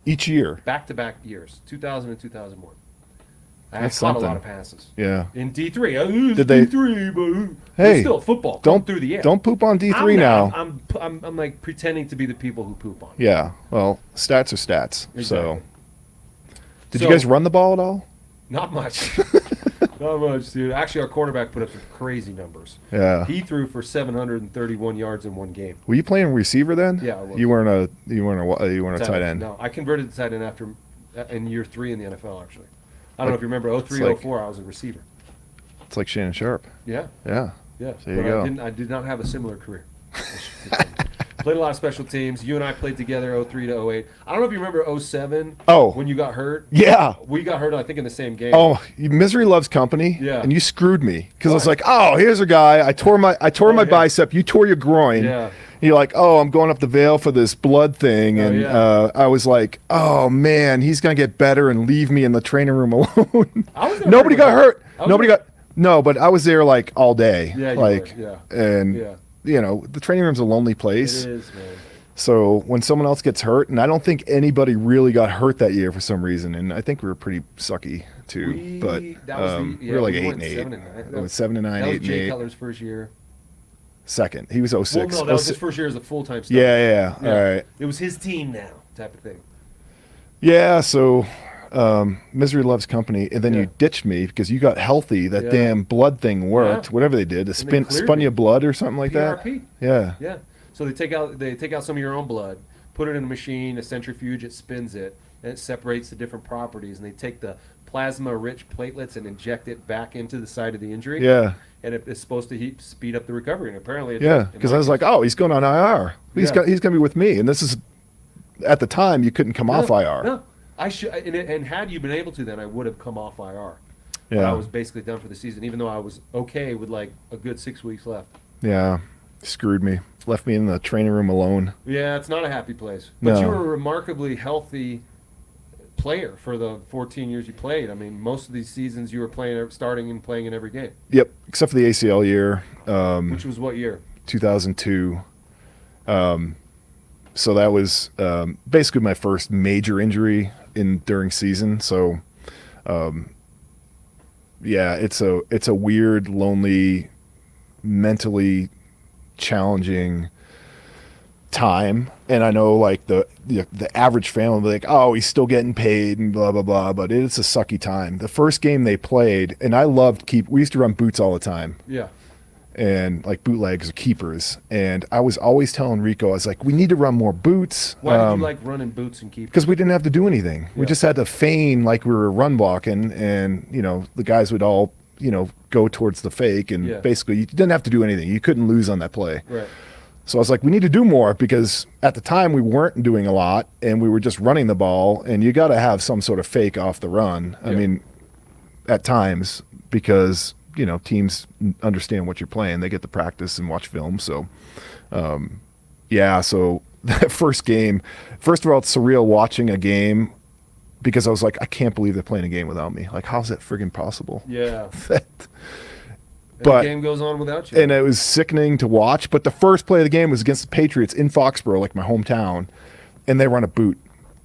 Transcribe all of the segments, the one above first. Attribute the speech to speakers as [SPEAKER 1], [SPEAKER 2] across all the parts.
[SPEAKER 1] Each year.
[SPEAKER 2] Back-to-back years, 2000 and 2001. I
[SPEAKER 1] That's
[SPEAKER 2] caught
[SPEAKER 1] something.
[SPEAKER 2] a lot of passes.
[SPEAKER 1] Yeah.
[SPEAKER 2] In D3. It's
[SPEAKER 1] Did they-
[SPEAKER 2] D3, but
[SPEAKER 1] Hey,
[SPEAKER 2] still football. Come
[SPEAKER 1] Don't
[SPEAKER 2] through the air.
[SPEAKER 1] Don't poop on D3
[SPEAKER 2] I'm
[SPEAKER 1] now.
[SPEAKER 2] not. I'm like pretending to be the people who poop on it.
[SPEAKER 1] Yeah. Well, stats are stats.
[SPEAKER 2] Exactly.
[SPEAKER 1] So, did
[SPEAKER 2] So-
[SPEAKER 1] you guys run the ball at all?
[SPEAKER 2] Not much. Not much, dude. Actually, our quarterback put up some crazy numbers.
[SPEAKER 1] Yeah.
[SPEAKER 2] He threw for 731 yards in one game.
[SPEAKER 1] Were you playing receiver then?
[SPEAKER 2] Yeah, I was.
[SPEAKER 1] You weren't a tight end.
[SPEAKER 2] No, I converted to tight end after in year 3 in the NFL. Actually, I don't know
[SPEAKER 1] Like-
[SPEAKER 2] if you remember 03,
[SPEAKER 1] it's like-
[SPEAKER 2] 04. I was a receiver.
[SPEAKER 1] It's like Shannon Sharp.
[SPEAKER 2] Yeah,
[SPEAKER 1] Yeah.
[SPEAKER 2] yeah.
[SPEAKER 1] There you
[SPEAKER 2] but
[SPEAKER 1] go.
[SPEAKER 2] I did not have a similar career. Played a lot of special teams. You and I played together 03 to 08. I don't know if you remember 07.
[SPEAKER 1] Oh.
[SPEAKER 2] When you got hurt.
[SPEAKER 1] Yeah.
[SPEAKER 2] We got hurt, I think, in the same game.
[SPEAKER 1] Oh, misery loves company.
[SPEAKER 2] Yeah.
[SPEAKER 1] And you screwed me because I was
[SPEAKER 2] Why?
[SPEAKER 1] like, oh, here's a guy. I tore my
[SPEAKER 2] yeah.
[SPEAKER 1] bicep. You tore your groin.
[SPEAKER 2] Yeah.
[SPEAKER 1] You're like, oh, I'm going up the veil for this blood thing, and
[SPEAKER 2] yeah.
[SPEAKER 1] I was like, oh man, he's gonna get better and leave me in the training room alone.
[SPEAKER 2] I was there
[SPEAKER 1] Nobody
[SPEAKER 2] pretty
[SPEAKER 1] got
[SPEAKER 2] much.
[SPEAKER 1] hurt.
[SPEAKER 2] I was
[SPEAKER 1] Nobody
[SPEAKER 2] there-
[SPEAKER 1] got no, but I was there like all day.
[SPEAKER 2] Yeah, you
[SPEAKER 1] like,
[SPEAKER 2] were,
[SPEAKER 1] and
[SPEAKER 2] Yeah.
[SPEAKER 1] you know, the training room's a lonely
[SPEAKER 2] It
[SPEAKER 1] place.
[SPEAKER 2] is, man.
[SPEAKER 1] So when someone else gets hurt, and I don't think anybody really got hurt that year for some reason, and I think we were pretty sucky too. But
[SPEAKER 2] that was
[SPEAKER 1] we were like
[SPEAKER 2] we
[SPEAKER 1] 8
[SPEAKER 2] went
[SPEAKER 1] and 8.
[SPEAKER 2] 7 and 9.
[SPEAKER 1] It was 7 and 9,
[SPEAKER 2] That
[SPEAKER 1] 8
[SPEAKER 2] was
[SPEAKER 1] and
[SPEAKER 2] Jay
[SPEAKER 1] 8.
[SPEAKER 2] Cutler's first year.
[SPEAKER 1] Second, he was 06.
[SPEAKER 2] Well, no, that was
[SPEAKER 1] 06
[SPEAKER 2] his first year as a full-time starter.
[SPEAKER 1] Yeah. All right.
[SPEAKER 2] It was his team now, type of thing.
[SPEAKER 1] Yeah, so misery loves company, and then
[SPEAKER 2] Yeah.
[SPEAKER 1] you ditched me because you got healthy. That
[SPEAKER 2] Yeah.
[SPEAKER 1] damn blood thing worked.
[SPEAKER 2] Yeah.
[SPEAKER 1] Whatever they did,
[SPEAKER 2] And they cleared
[SPEAKER 1] spun
[SPEAKER 2] me.
[SPEAKER 1] you blood or something like
[SPEAKER 2] PRP.
[SPEAKER 1] that. Yeah.
[SPEAKER 2] Yeah. So they take out some of your own blood, put it in a machine, a centrifuge, it spins it, and it separates the different properties, and they take the plasma-rich platelets and inject it back into the site of the injury.
[SPEAKER 1] Yeah.
[SPEAKER 2] And it's supposed to speed up the recovery, and apparently it
[SPEAKER 1] Yeah.
[SPEAKER 2] does.
[SPEAKER 1] Because I was like, oh, he's going on IR. He's
[SPEAKER 2] Yeah.
[SPEAKER 1] he's gonna be with me, and this is at the time you couldn't come off IR.
[SPEAKER 2] No, I should. And had you been able to, then I would have come off IR. But
[SPEAKER 1] Yeah.
[SPEAKER 2] I was basically done for the season, even though I was okay with like a good 6 weeks left.
[SPEAKER 1] Yeah. Screwed me. Left me in the training room alone.
[SPEAKER 2] Yeah, it's not a happy place. But
[SPEAKER 1] No.
[SPEAKER 2] you were a remarkably healthy player for the 14 years you played. I mean, most of these seasons you were starting and playing in every game.
[SPEAKER 1] Yep. Except for the ACL year.
[SPEAKER 2] Which was what year?
[SPEAKER 1] 2002. So that was basically my first major injury during season. So, yeah, it's a weird, lonely, mentally challenging time. And I know like the average fan will be like, oh, he's still getting paid and blah blah blah. But it's a sucky time. The first game they played, and I loved we used to run boots all the time.
[SPEAKER 2] Yeah.
[SPEAKER 1] And like bootlegs or keepers, and I was always telling Rico, I was like, we need to run more boots.
[SPEAKER 2] Why did you like running boots and keep?
[SPEAKER 1] Because we didn't have to do anything. We
[SPEAKER 2] Yeah.
[SPEAKER 1] just had to feign like we were run blocking, and the guys would all go towards the fake, and
[SPEAKER 2] Yeah.
[SPEAKER 1] basically you didn't have to do anything. You couldn't lose on that play.
[SPEAKER 2] Right.
[SPEAKER 1] So I was like, we need to do more, because at the time we weren't doing a lot, and we were just running the ball, and you got to have some sort of fake off the run. I
[SPEAKER 2] Yeah.
[SPEAKER 1] mean, at times, because teams understand what you're playing. They get to practice and watch film. So, yeah. So that first game, first of all, it's surreal watching a game, because I was like, I can't believe they're playing a game without me. Like, how's that friggin' possible?
[SPEAKER 2] Yeah.
[SPEAKER 1] But
[SPEAKER 2] the game goes on without you.
[SPEAKER 1] and it was sickening to watch. But the first play of the game was against the Patriots in Foxborough, like my hometown, and they run a boot,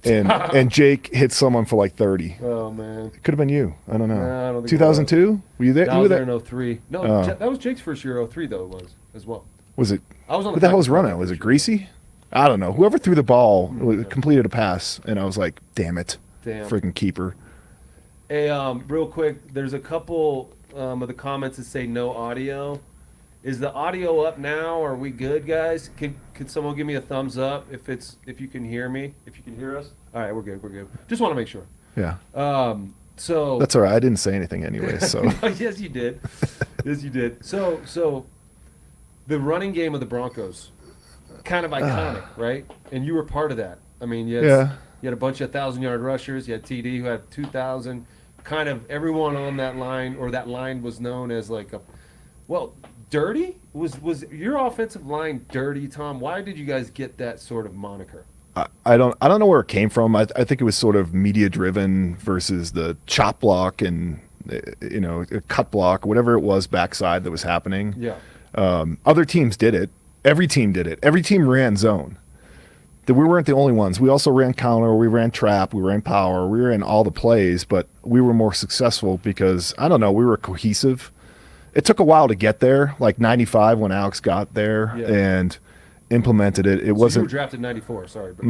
[SPEAKER 1] and Jake hit someone for like 30.
[SPEAKER 2] Oh man.
[SPEAKER 1] Could have been you. I don't know.
[SPEAKER 2] No, I don't think it
[SPEAKER 1] 2002? Were you there?
[SPEAKER 2] I
[SPEAKER 1] You were
[SPEAKER 2] was
[SPEAKER 1] there?
[SPEAKER 2] there in 03. No,
[SPEAKER 1] Oh.
[SPEAKER 2] that was Jake's first year. 03 though, it was as well.
[SPEAKER 1] Was it?
[SPEAKER 2] I was on
[SPEAKER 1] What the hell was
[SPEAKER 2] practice
[SPEAKER 1] running?
[SPEAKER 2] squad
[SPEAKER 1] Was it
[SPEAKER 2] first year.
[SPEAKER 1] Greasy? I don't know. Whoever threw the ball completed a pass, and I was like, damn it.
[SPEAKER 2] Damn.
[SPEAKER 1] Freaking keeper.
[SPEAKER 2] Hey, real quick, there's a couple of the comments that say no audio. Is the audio up now? Are we good, guys? Could someone give me a thumbs up if you can hear me? If you can hear us? All right, we're good. We're good. Just want to make sure.
[SPEAKER 1] Yeah.
[SPEAKER 2] So
[SPEAKER 1] That's all right. I didn't say anything anyway, so.
[SPEAKER 2] yes, you did. Yes, you did. So the running game of the Broncos, kind of iconic, right? And you were part of that. I mean, you had a bunch of 1,000-yard rushers. You had TD who had 2,000. Kind of everyone on that line, or that line was known as like dirty? Was your offensive line dirty, Tom? Why did you guys get that sort of moniker?
[SPEAKER 1] I don't know where it came from. I think it was sort of media driven versus the chop block and a cut block, whatever it was backside that was happening.
[SPEAKER 2] Yeah.
[SPEAKER 1] Other teams did it. Every team did it. Every team ran zone. that we weren't the only ones. We also ran counter, we ran trap, we ran power, we ran all the plays, but we were more successful because, I don't know, we were cohesive. It took a while to get there, like 95 when Alex got there and implemented it. It wasn't.
[SPEAKER 2] You were drafted in 94, sorry. But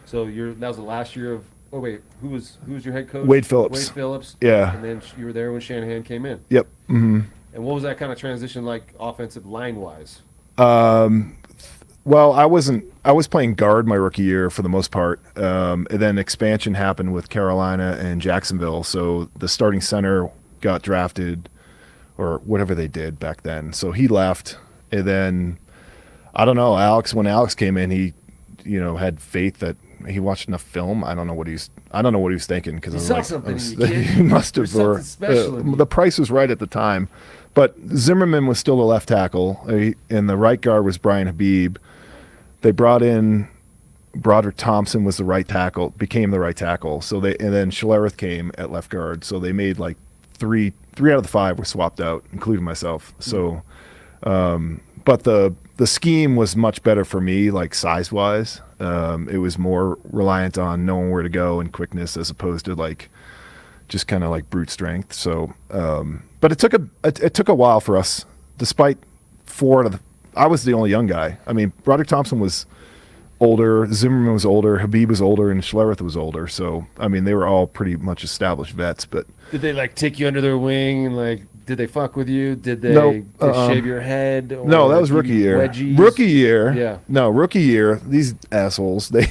[SPEAKER 2] so that was the last year of, oh wait, who was your head coach?
[SPEAKER 1] Wade Phillips.
[SPEAKER 2] Wade Phillips.
[SPEAKER 1] Yeah.
[SPEAKER 2] And then you were there when Shanahan came in.
[SPEAKER 1] Yep.
[SPEAKER 2] And what was that kind of transition like offensive line-wise?
[SPEAKER 1] Well, I was playing guard my rookie year for the most part. And then expansion happened with Carolina and Jacksonville. So the starting center got drafted or whatever they did back then. So he left. And then, I don't know, when Alex came in, he, had faith that he watched enough film. I don't know what he was thinking. Cause
[SPEAKER 2] he saw something in you, kid.
[SPEAKER 1] He must have. Or, the price was right at the time. But Zimmerman was still the left tackle, and the right guard was Brian Habib. They brought in Broderick Thompson was the right tackle, became the right tackle. And then Schlereth came at left guard. So they made like three out of the 5 were swapped out, including myself. So, but the scheme was much better for me, like size wise. It was more reliant on knowing where to go and quickness as opposed to like just kind of like brute strength. So, but it took a while for us, despite 4 out of the. I was the only young guy. I mean, Broderick Thompson was older, Zimmerman was older, Habib was older, and Schlereth was older. So, I mean, they were all pretty much established vets. But
[SPEAKER 2] did they like take you under their wing and like? Did they fuck with you? Did they shave your head? Or
[SPEAKER 1] no, that was rookie year.
[SPEAKER 2] Wedgies?
[SPEAKER 1] Rookie year.
[SPEAKER 2] Yeah.
[SPEAKER 1] No, rookie year. These assholes. They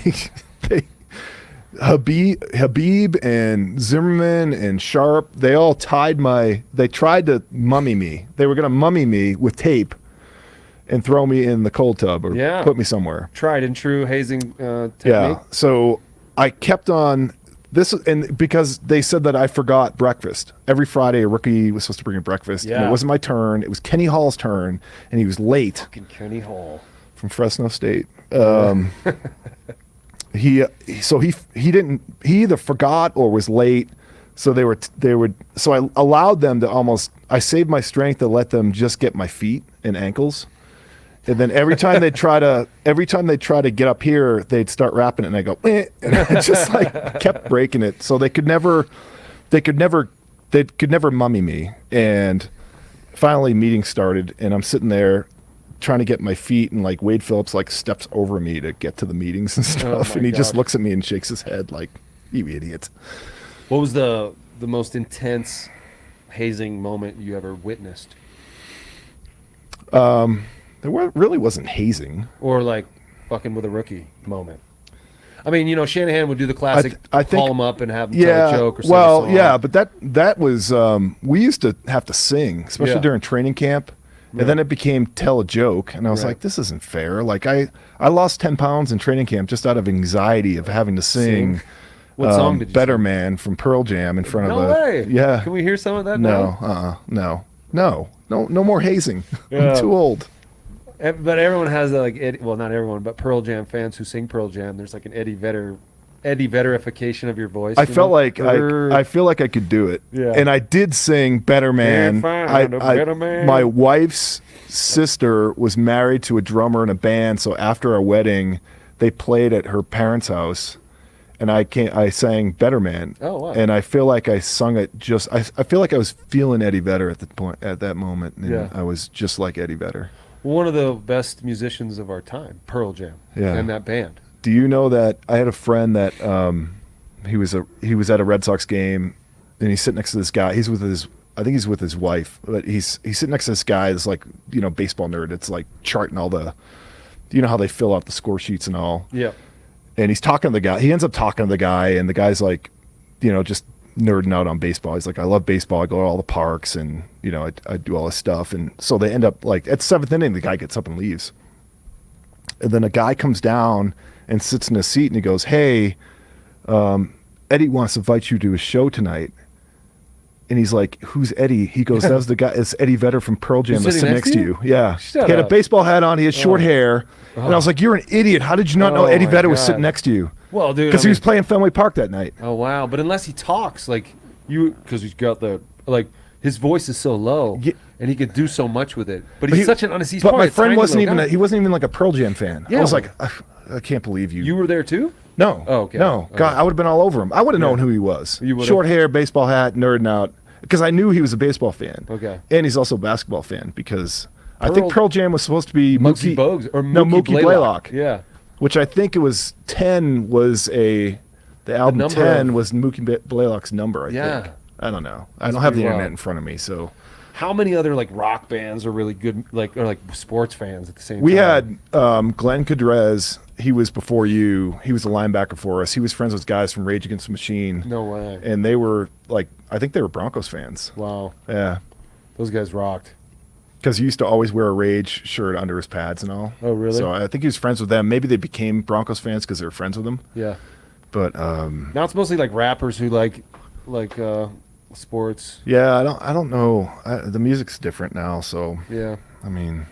[SPEAKER 1] Habib and Zimmerman and Sharp. They all They tried to mummy me. They were going to mummy me with tape and throw me in the cold tub or put me somewhere.
[SPEAKER 2] Tried and true hazing technique.
[SPEAKER 1] Yeah. So I kept on. And because they said that I forgot breakfast. Every Friday, a rookie was supposed to bring a breakfast. Yeah. And it wasn't my turn. It was Kenny Hall's turn, and he was late.
[SPEAKER 2] Fucking Kenny Hall.
[SPEAKER 1] From Fresno State. He either forgot or was late. So so I allowed them to I saved my strength to let them just get my feet and ankles. And then every time they try to get up here, they'd start rapping it, and I go, eh, and I just like kept breaking it. So they could never mummy me. And finally, meeting started, and I'm sitting there trying to get my feet, and like Wade Phillips like steps over me to get to the meetings and stuff, and he just looks at me and shakes his head like, "You idiot."
[SPEAKER 2] What was the most intense hazing moment you ever witnessed?
[SPEAKER 1] There really wasn't hazing.
[SPEAKER 2] Or like fucking with a rookie moment. I mean, Shanahan would do the classic call him up and have him tell a joke or something.
[SPEAKER 1] Well, yeah, but that was we used to have to sing, especially during training camp. Right. And then it became tell a joke, and I was like, this isn't fair. Like I lost 10 pounds in training camp just out of anxiety of having to sing.
[SPEAKER 2] What song did you
[SPEAKER 1] Better
[SPEAKER 2] sing?
[SPEAKER 1] Man from Pearl Jam in front of
[SPEAKER 2] No way.
[SPEAKER 1] Yeah.
[SPEAKER 2] Can we hear some of that
[SPEAKER 1] now? No more hazing.
[SPEAKER 2] Yeah.
[SPEAKER 1] I'm too old.
[SPEAKER 2] But everyone has not everyone, but Pearl Jam fans who sing Pearl Jam. There's like an Eddie Vedderification of your voice.
[SPEAKER 1] I felt like I feel like I could do it. Yeah. And I did sing Better Man.
[SPEAKER 2] Better Man.
[SPEAKER 1] My wife's sister was married to a drummer in a band, so after our wedding, they played at her parents' house, and I sang Better Man.
[SPEAKER 2] Oh wow.
[SPEAKER 1] And I feel like I sung it I feel like I was feeling Eddie Vedder at that moment, and I was just like Eddie Vedder.
[SPEAKER 2] One of the best musicians of our time, Pearl Jam, and that band.
[SPEAKER 1] Do you know that I had a friend that he was at a Red Sox game, and he's sitting next to this guy. I think he's with his wife, but he's sitting next to this guy that's like, baseball nerd. It's like charting all the, how they fill out the score sheets and all.
[SPEAKER 2] Yeah.
[SPEAKER 1] And he's talking to the guy. He ends up talking to the guy, and the guy's like, just nerding out on baseball. He's like, I love baseball. I go to all the parks, and I do all this stuff. And so they end up like at 7th inning, the guy gets up and leaves. And then a guy comes down and sits in his seat, and he goes, "Hey, Eddie wants to invite you to his show tonight." And he's like, "Who's Eddie?" He goes, "That was the guy. It's Eddie Vedder from Pearl Jam that's sitting next to you." Yeah.
[SPEAKER 2] Shut
[SPEAKER 1] he had
[SPEAKER 2] up.
[SPEAKER 1] a baseball hat on. He had short hair. And I was like, "You're an idiot. How did you not know Eddie Vedder was sitting next to you?"
[SPEAKER 2] Well, dude,
[SPEAKER 1] because he was playing Fenway Park that night.
[SPEAKER 2] Oh wow! But unless he talks because he's got his voice is so low, and he could do so much with it. But he's such an honest. He's
[SPEAKER 1] but my friend
[SPEAKER 2] he wasn't
[SPEAKER 1] even like a Pearl Jam fan.
[SPEAKER 2] Yeah,
[SPEAKER 1] I was like, I can't believe you.
[SPEAKER 2] You were there too?
[SPEAKER 1] No.
[SPEAKER 2] Oh, okay.
[SPEAKER 1] No.
[SPEAKER 2] Okay.
[SPEAKER 1] God, I would have been all over him. I would have known who he was.
[SPEAKER 2] You would've?
[SPEAKER 1] Short hair, baseball hat, nerding out. Because I knew he was a baseball fan.
[SPEAKER 2] Okay.
[SPEAKER 1] And he's also a basketball fan because I think Pearl Jam was supposed to be
[SPEAKER 2] Muggsy
[SPEAKER 1] Mookie
[SPEAKER 2] Bogues or
[SPEAKER 1] Mookie Blaylock.
[SPEAKER 2] Yeah.
[SPEAKER 1] Which I think it was 10 was the album 10 was Mookie Blaylock's number, I think. I don't know. I don't have the internet in front of me, so.
[SPEAKER 2] How many other like rock bands are really good, or like sports fans at the same time?
[SPEAKER 1] We had Glenn Cadrez. He was before you. He was a linebacker for us. He was friends with guys from Rage Against the Machine.
[SPEAKER 2] No way.
[SPEAKER 1] And they were like, I think they were Broncos fans.
[SPEAKER 2] Wow.
[SPEAKER 1] Yeah.
[SPEAKER 2] Those guys rocked.
[SPEAKER 1] Because he used to always wear a Rage shirt under his pads and all.
[SPEAKER 2] Oh, really?
[SPEAKER 1] So I think he was friends with them. Maybe they became Broncos fans because they were friends with him.
[SPEAKER 2] Yeah.
[SPEAKER 1] But
[SPEAKER 2] now it's mostly like rappers who like sports.
[SPEAKER 1] Yeah, I don't know. The music's different now, so
[SPEAKER 2] yeah.
[SPEAKER 1] I mean,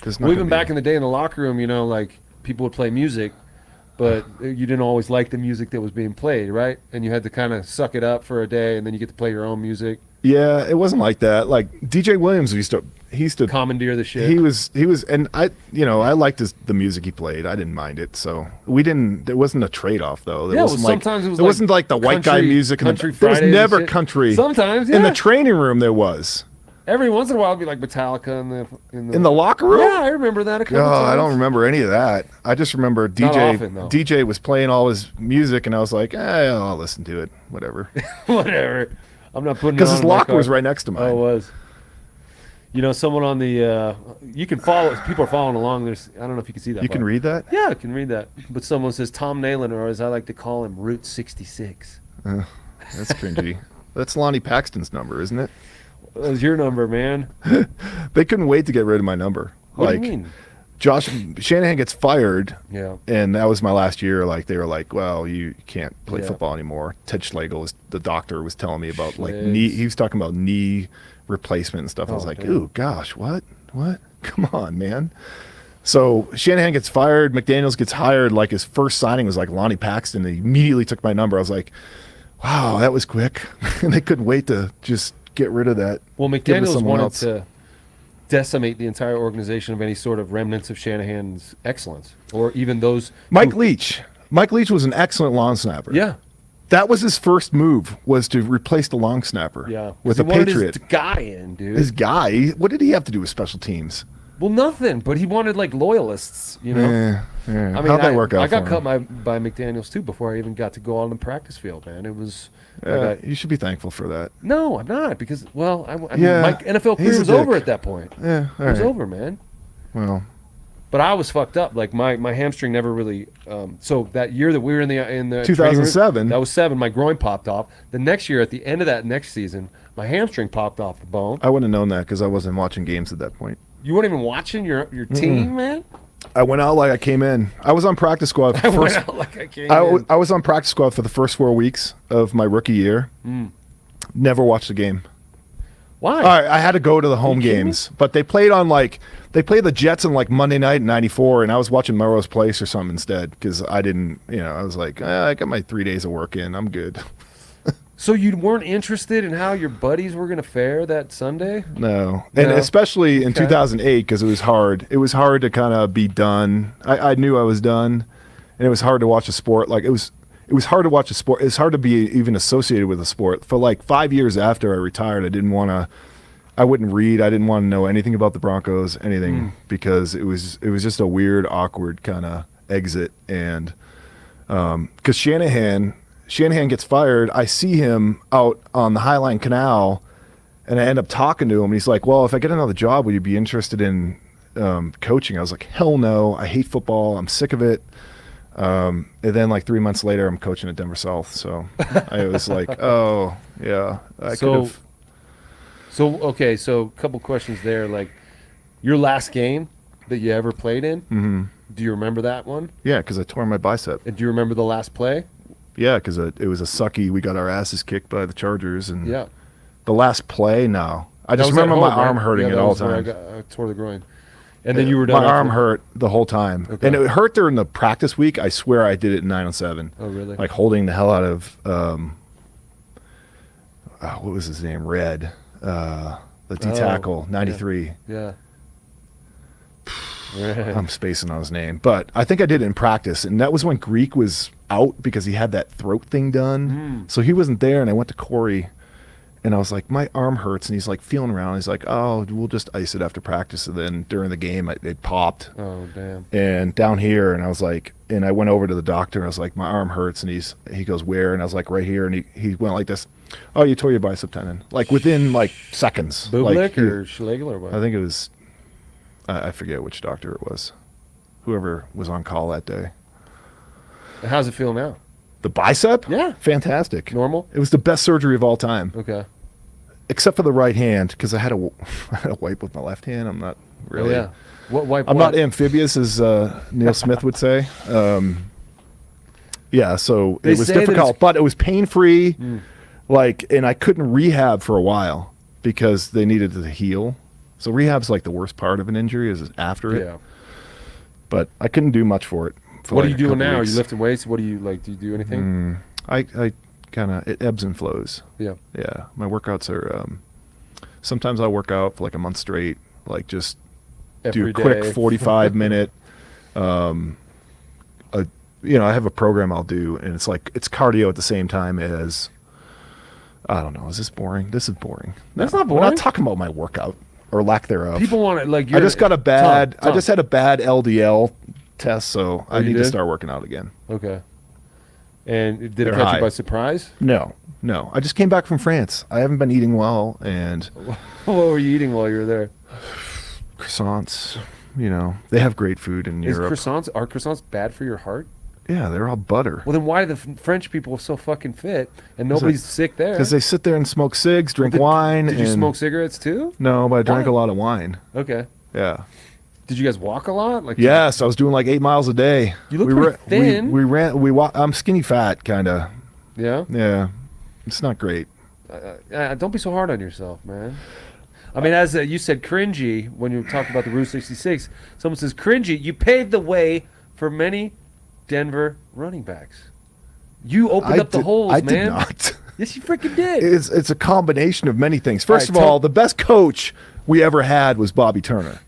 [SPEAKER 1] there's not.
[SPEAKER 2] Well, even back in the day in the locker room, like people would play music, but you didn't always like the music that was being played, right? And you had to kind of suck it up for a day, and then you get to play your own music.
[SPEAKER 1] Yeah, it wasn't like that. Like DJ Williams used to
[SPEAKER 2] commandeer the shit.
[SPEAKER 1] He was, and I liked the music he played. I didn't mind it, so we didn't. There wasn't a trade off though.
[SPEAKER 2] Yeah, sometimes it was.
[SPEAKER 1] It wasn't like the white guy music.
[SPEAKER 2] Country
[SPEAKER 1] there was never
[SPEAKER 2] shit.
[SPEAKER 1] country.
[SPEAKER 2] Sometimes, yeah.
[SPEAKER 1] In the training room, there was.
[SPEAKER 2] Every once in a while, it'd be like Metallica
[SPEAKER 1] in the locker room.
[SPEAKER 2] Yeah, I remember that a couple times.
[SPEAKER 1] I don't remember any of that. I just remember DJ was playing all his music, and I was like, I'll listen to it. Whatever.
[SPEAKER 2] Whatever. I'm not putting it
[SPEAKER 1] because his locker was right next to mine.
[SPEAKER 2] Oh, it was. Someone on the you can follow. People are following along. There's I don't know if you can see that.
[SPEAKER 1] You can read that?
[SPEAKER 2] Yeah, I can read that. But someone says Tom Nalen, or as I like to call him, Route 66.
[SPEAKER 1] That's cringy. That's Lonnie Paxton's number, isn't it?
[SPEAKER 2] That was your number, man.
[SPEAKER 1] They couldn't wait to get rid of my number.
[SPEAKER 2] What do you mean?
[SPEAKER 1] Josh Shanahan gets fired.
[SPEAKER 2] Yeah.
[SPEAKER 1] And that was my last year. Like they were like, well, you can't play football anymore. Ted Schlegel, the doctor, was telling me about like knee. He was talking about knee replacement and stuff. I was like, ooh, gosh, what? Come on, man. So Shanahan gets fired. McDaniels gets hired. Like his first signing was like Lonnie Paxton. And he immediately took my number. I was like, wow, that was quick. And they couldn't wait to just get rid of that.
[SPEAKER 2] Well, McDaniels wanted to decimate the entire organization of any sort of remnants of Shanahan's excellence, or even those.
[SPEAKER 1] Mike Leach was an excellent long snapper.
[SPEAKER 2] Yeah,
[SPEAKER 1] that was his first move, was to replace the long snapper.
[SPEAKER 2] Yeah,
[SPEAKER 1] with a Patriot.
[SPEAKER 2] His guy in, dude.
[SPEAKER 1] His guy. What did he have to do with special teams?
[SPEAKER 2] Well, nothing. But he wanted like loyalists, I mean,
[SPEAKER 1] how'd that work out?
[SPEAKER 2] I got cut by McDaniels too before I even got to go on the practice field. Man, it was.
[SPEAKER 1] You should be thankful for that.
[SPEAKER 2] No, I'm not, because I mean, my NFL career was over at that point.
[SPEAKER 1] Yeah,
[SPEAKER 2] it was over, man.
[SPEAKER 1] Well,
[SPEAKER 2] but I was fucked up. Like my hamstring never really. So that year that we were in the
[SPEAKER 1] 2007,
[SPEAKER 2] that was 7. My groin popped off. The next year, at the end of that next season, my hamstring popped off the bone.
[SPEAKER 1] I wouldn't have known that because I wasn't watching games at that point.
[SPEAKER 2] You weren't even watching your team, man.
[SPEAKER 1] I went out like I came in. I was on practice squad. I was on practice squad for the first 4 weeks of my rookie year. Never watched a game.
[SPEAKER 2] Why?
[SPEAKER 1] All right, I had to go to the home games, but they played the Jets on like Monday night in '94, and I was watching Melrose Place or something instead because I didn't, I was like, I got my 3 days of work in, I'm good.
[SPEAKER 2] So you weren't interested in how your buddies were going to fare that Sunday?
[SPEAKER 1] No. And especially in 2008 because it was hard. It was hard to kind of be done. I knew I was done, and it was hard to watch a sport. Like it was hard to watch a sport. It's hard to be even associated with a sport. For like 5 years after I retired, I wouldn't read. I didn't want to know anything about the Broncos, anything, because it was just a weird, awkward kind of exit. And because Shanahan gets fired, I see him out on the Highline Canal, and I end up talking to him, and he's like, well, if I get another job, would you be interested in coaching? I was like, hell no, I hate football, I'm sick of it. And then like 3 months later, I'm coaching at Denver South, so I was like, oh, yeah. So
[SPEAKER 2] a couple questions there. Like, your last game that you ever played in, do you remember that one?
[SPEAKER 1] Yeah, because I tore my bicep.
[SPEAKER 2] And do you remember the last play?
[SPEAKER 1] Yeah, because it was a sucky. We got our asses kicked by the Chargers, and
[SPEAKER 2] yeah,
[SPEAKER 1] the last play. No, I just remember my arm hurting at all times.
[SPEAKER 2] I tore the groin, and then you were done.
[SPEAKER 1] My arm hurt the whole time, and it hurt during the practice week. I swear I did it in 907.
[SPEAKER 2] Oh, really?
[SPEAKER 1] Like holding the hell out of what was his name? Red, the D tackle, 93.
[SPEAKER 2] Yeah. Right.
[SPEAKER 1] I'm spacing on his name, but I think I did it in practice, and that was when Greek was out because he had that throat thing done. So he wasn't there, and I went to Corey, and I was like, my arm hurts, and he's like feeling around. He's like, oh, we'll just ice it after practice, and then during the game, it popped.
[SPEAKER 2] Oh, damn.
[SPEAKER 1] And down here, and I was like, and I went over to the doctor, and I was like, my arm hurts, and he goes, where? And I was like, right here, and he went like this. Oh, you tore your bicep tendon, like within like seconds.
[SPEAKER 2] Bublik
[SPEAKER 1] like,
[SPEAKER 2] or Schlegel or what?
[SPEAKER 1] I think it was, I forget which doctor it was, whoever was on call that day.
[SPEAKER 2] How's it feel now?
[SPEAKER 1] The bicep?
[SPEAKER 2] Yeah.
[SPEAKER 1] Fantastic.
[SPEAKER 2] Normal?
[SPEAKER 1] It was the best surgery of all time.
[SPEAKER 2] Okay.
[SPEAKER 1] Except for the right hand, because I had a wipe with my left hand. I'm not really.
[SPEAKER 2] Oh, yeah. What wipe?
[SPEAKER 1] I'm not amphibious, as Neil Smith would say. Yeah, so
[SPEAKER 2] They
[SPEAKER 1] it was
[SPEAKER 2] say that
[SPEAKER 1] difficult, but it was pain-free.
[SPEAKER 2] Mm.
[SPEAKER 1] Like, and I couldn't rehab for a while because they needed to heal. So rehab's like the worst part of an injury is after it.
[SPEAKER 2] Yeah.
[SPEAKER 1] But I couldn't do much for it. For
[SPEAKER 2] What
[SPEAKER 1] like
[SPEAKER 2] are you
[SPEAKER 1] a
[SPEAKER 2] doing
[SPEAKER 1] couple
[SPEAKER 2] now?
[SPEAKER 1] weeks.
[SPEAKER 2] Are you lifting weights? What do you like? Do you do anything?
[SPEAKER 1] I kind of, it ebbs and flows.
[SPEAKER 2] Yeah.
[SPEAKER 1] Yeah, my workouts are. Sometimes I work out for like a month straight, like just do
[SPEAKER 2] Every
[SPEAKER 1] a quick
[SPEAKER 2] day.
[SPEAKER 1] 45-minute. I have a program I'll do, and it's like it's cardio at the same time as. I don't know. Is this boring? This is boring.
[SPEAKER 2] That's
[SPEAKER 1] No,
[SPEAKER 2] not
[SPEAKER 1] We're
[SPEAKER 2] boring.
[SPEAKER 1] not talking about my workout or lack thereof.
[SPEAKER 2] People want it like
[SPEAKER 1] I just got a bad.
[SPEAKER 2] Tom.
[SPEAKER 1] I just had a bad LDL test, so I
[SPEAKER 2] you
[SPEAKER 1] need to
[SPEAKER 2] did?
[SPEAKER 1] start working out again.
[SPEAKER 2] Okay. And did it
[SPEAKER 1] They're
[SPEAKER 2] catch
[SPEAKER 1] high.
[SPEAKER 2] you by surprise?
[SPEAKER 1] No. I just came back from France. I haven't been eating well, and
[SPEAKER 2] What were you eating while you were there?
[SPEAKER 1] croissants. They have great food in Europe.
[SPEAKER 2] Are croissants bad for your heart?
[SPEAKER 1] Yeah, they're all butter.
[SPEAKER 2] Well, then why are the French people so fucking fit and nobody's sick there?
[SPEAKER 1] Because they sit there and smoke cigs, drink wine.
[SPEAKER 2] Did you
[SPEAKER 1] and
[SPEAKER 2] smoke cigarettes too?
[SPEAKER 1] No, but I drank
[SPEAKER 2] Why?
[SPEAKER 1] a lot of wine.
[SPEAKER 2] Okay.
[SPEAKER 1] Yeah.
[SPEAKER 2] Did you guys walk a lot? Like
[SPEAKER 1] Yes, I was doing like 8 miles a day.
[SPEAKER 2] You look pretty thin.
[SPEAKER 1] We ran. I'm skinny fat, kind of.
[SPEAKER 2] Yeah.
[SPEAKER 1] Yeah, it's not great.
[SPEAKER 2] Don't be so hard on yourself, man. I mean, as you said, cringy when you talked about the Route 66. Someone says cringy. You paved the way for many Denver running backs. You opened up the holes,
[SPEAKER 1] I
[SPEAKER 2] man.
[SPEAKER 1] did not.
[SPEAKER 2] Yes, you freaking did.
[SPEAKER 1] It's a combination of many things. First
[SPEAKER 2] All
[SPEAKER 1] of
[SPEAKER 2] right,
[SPEAKER 1] all, the best coach we ever had was Bobby Turner.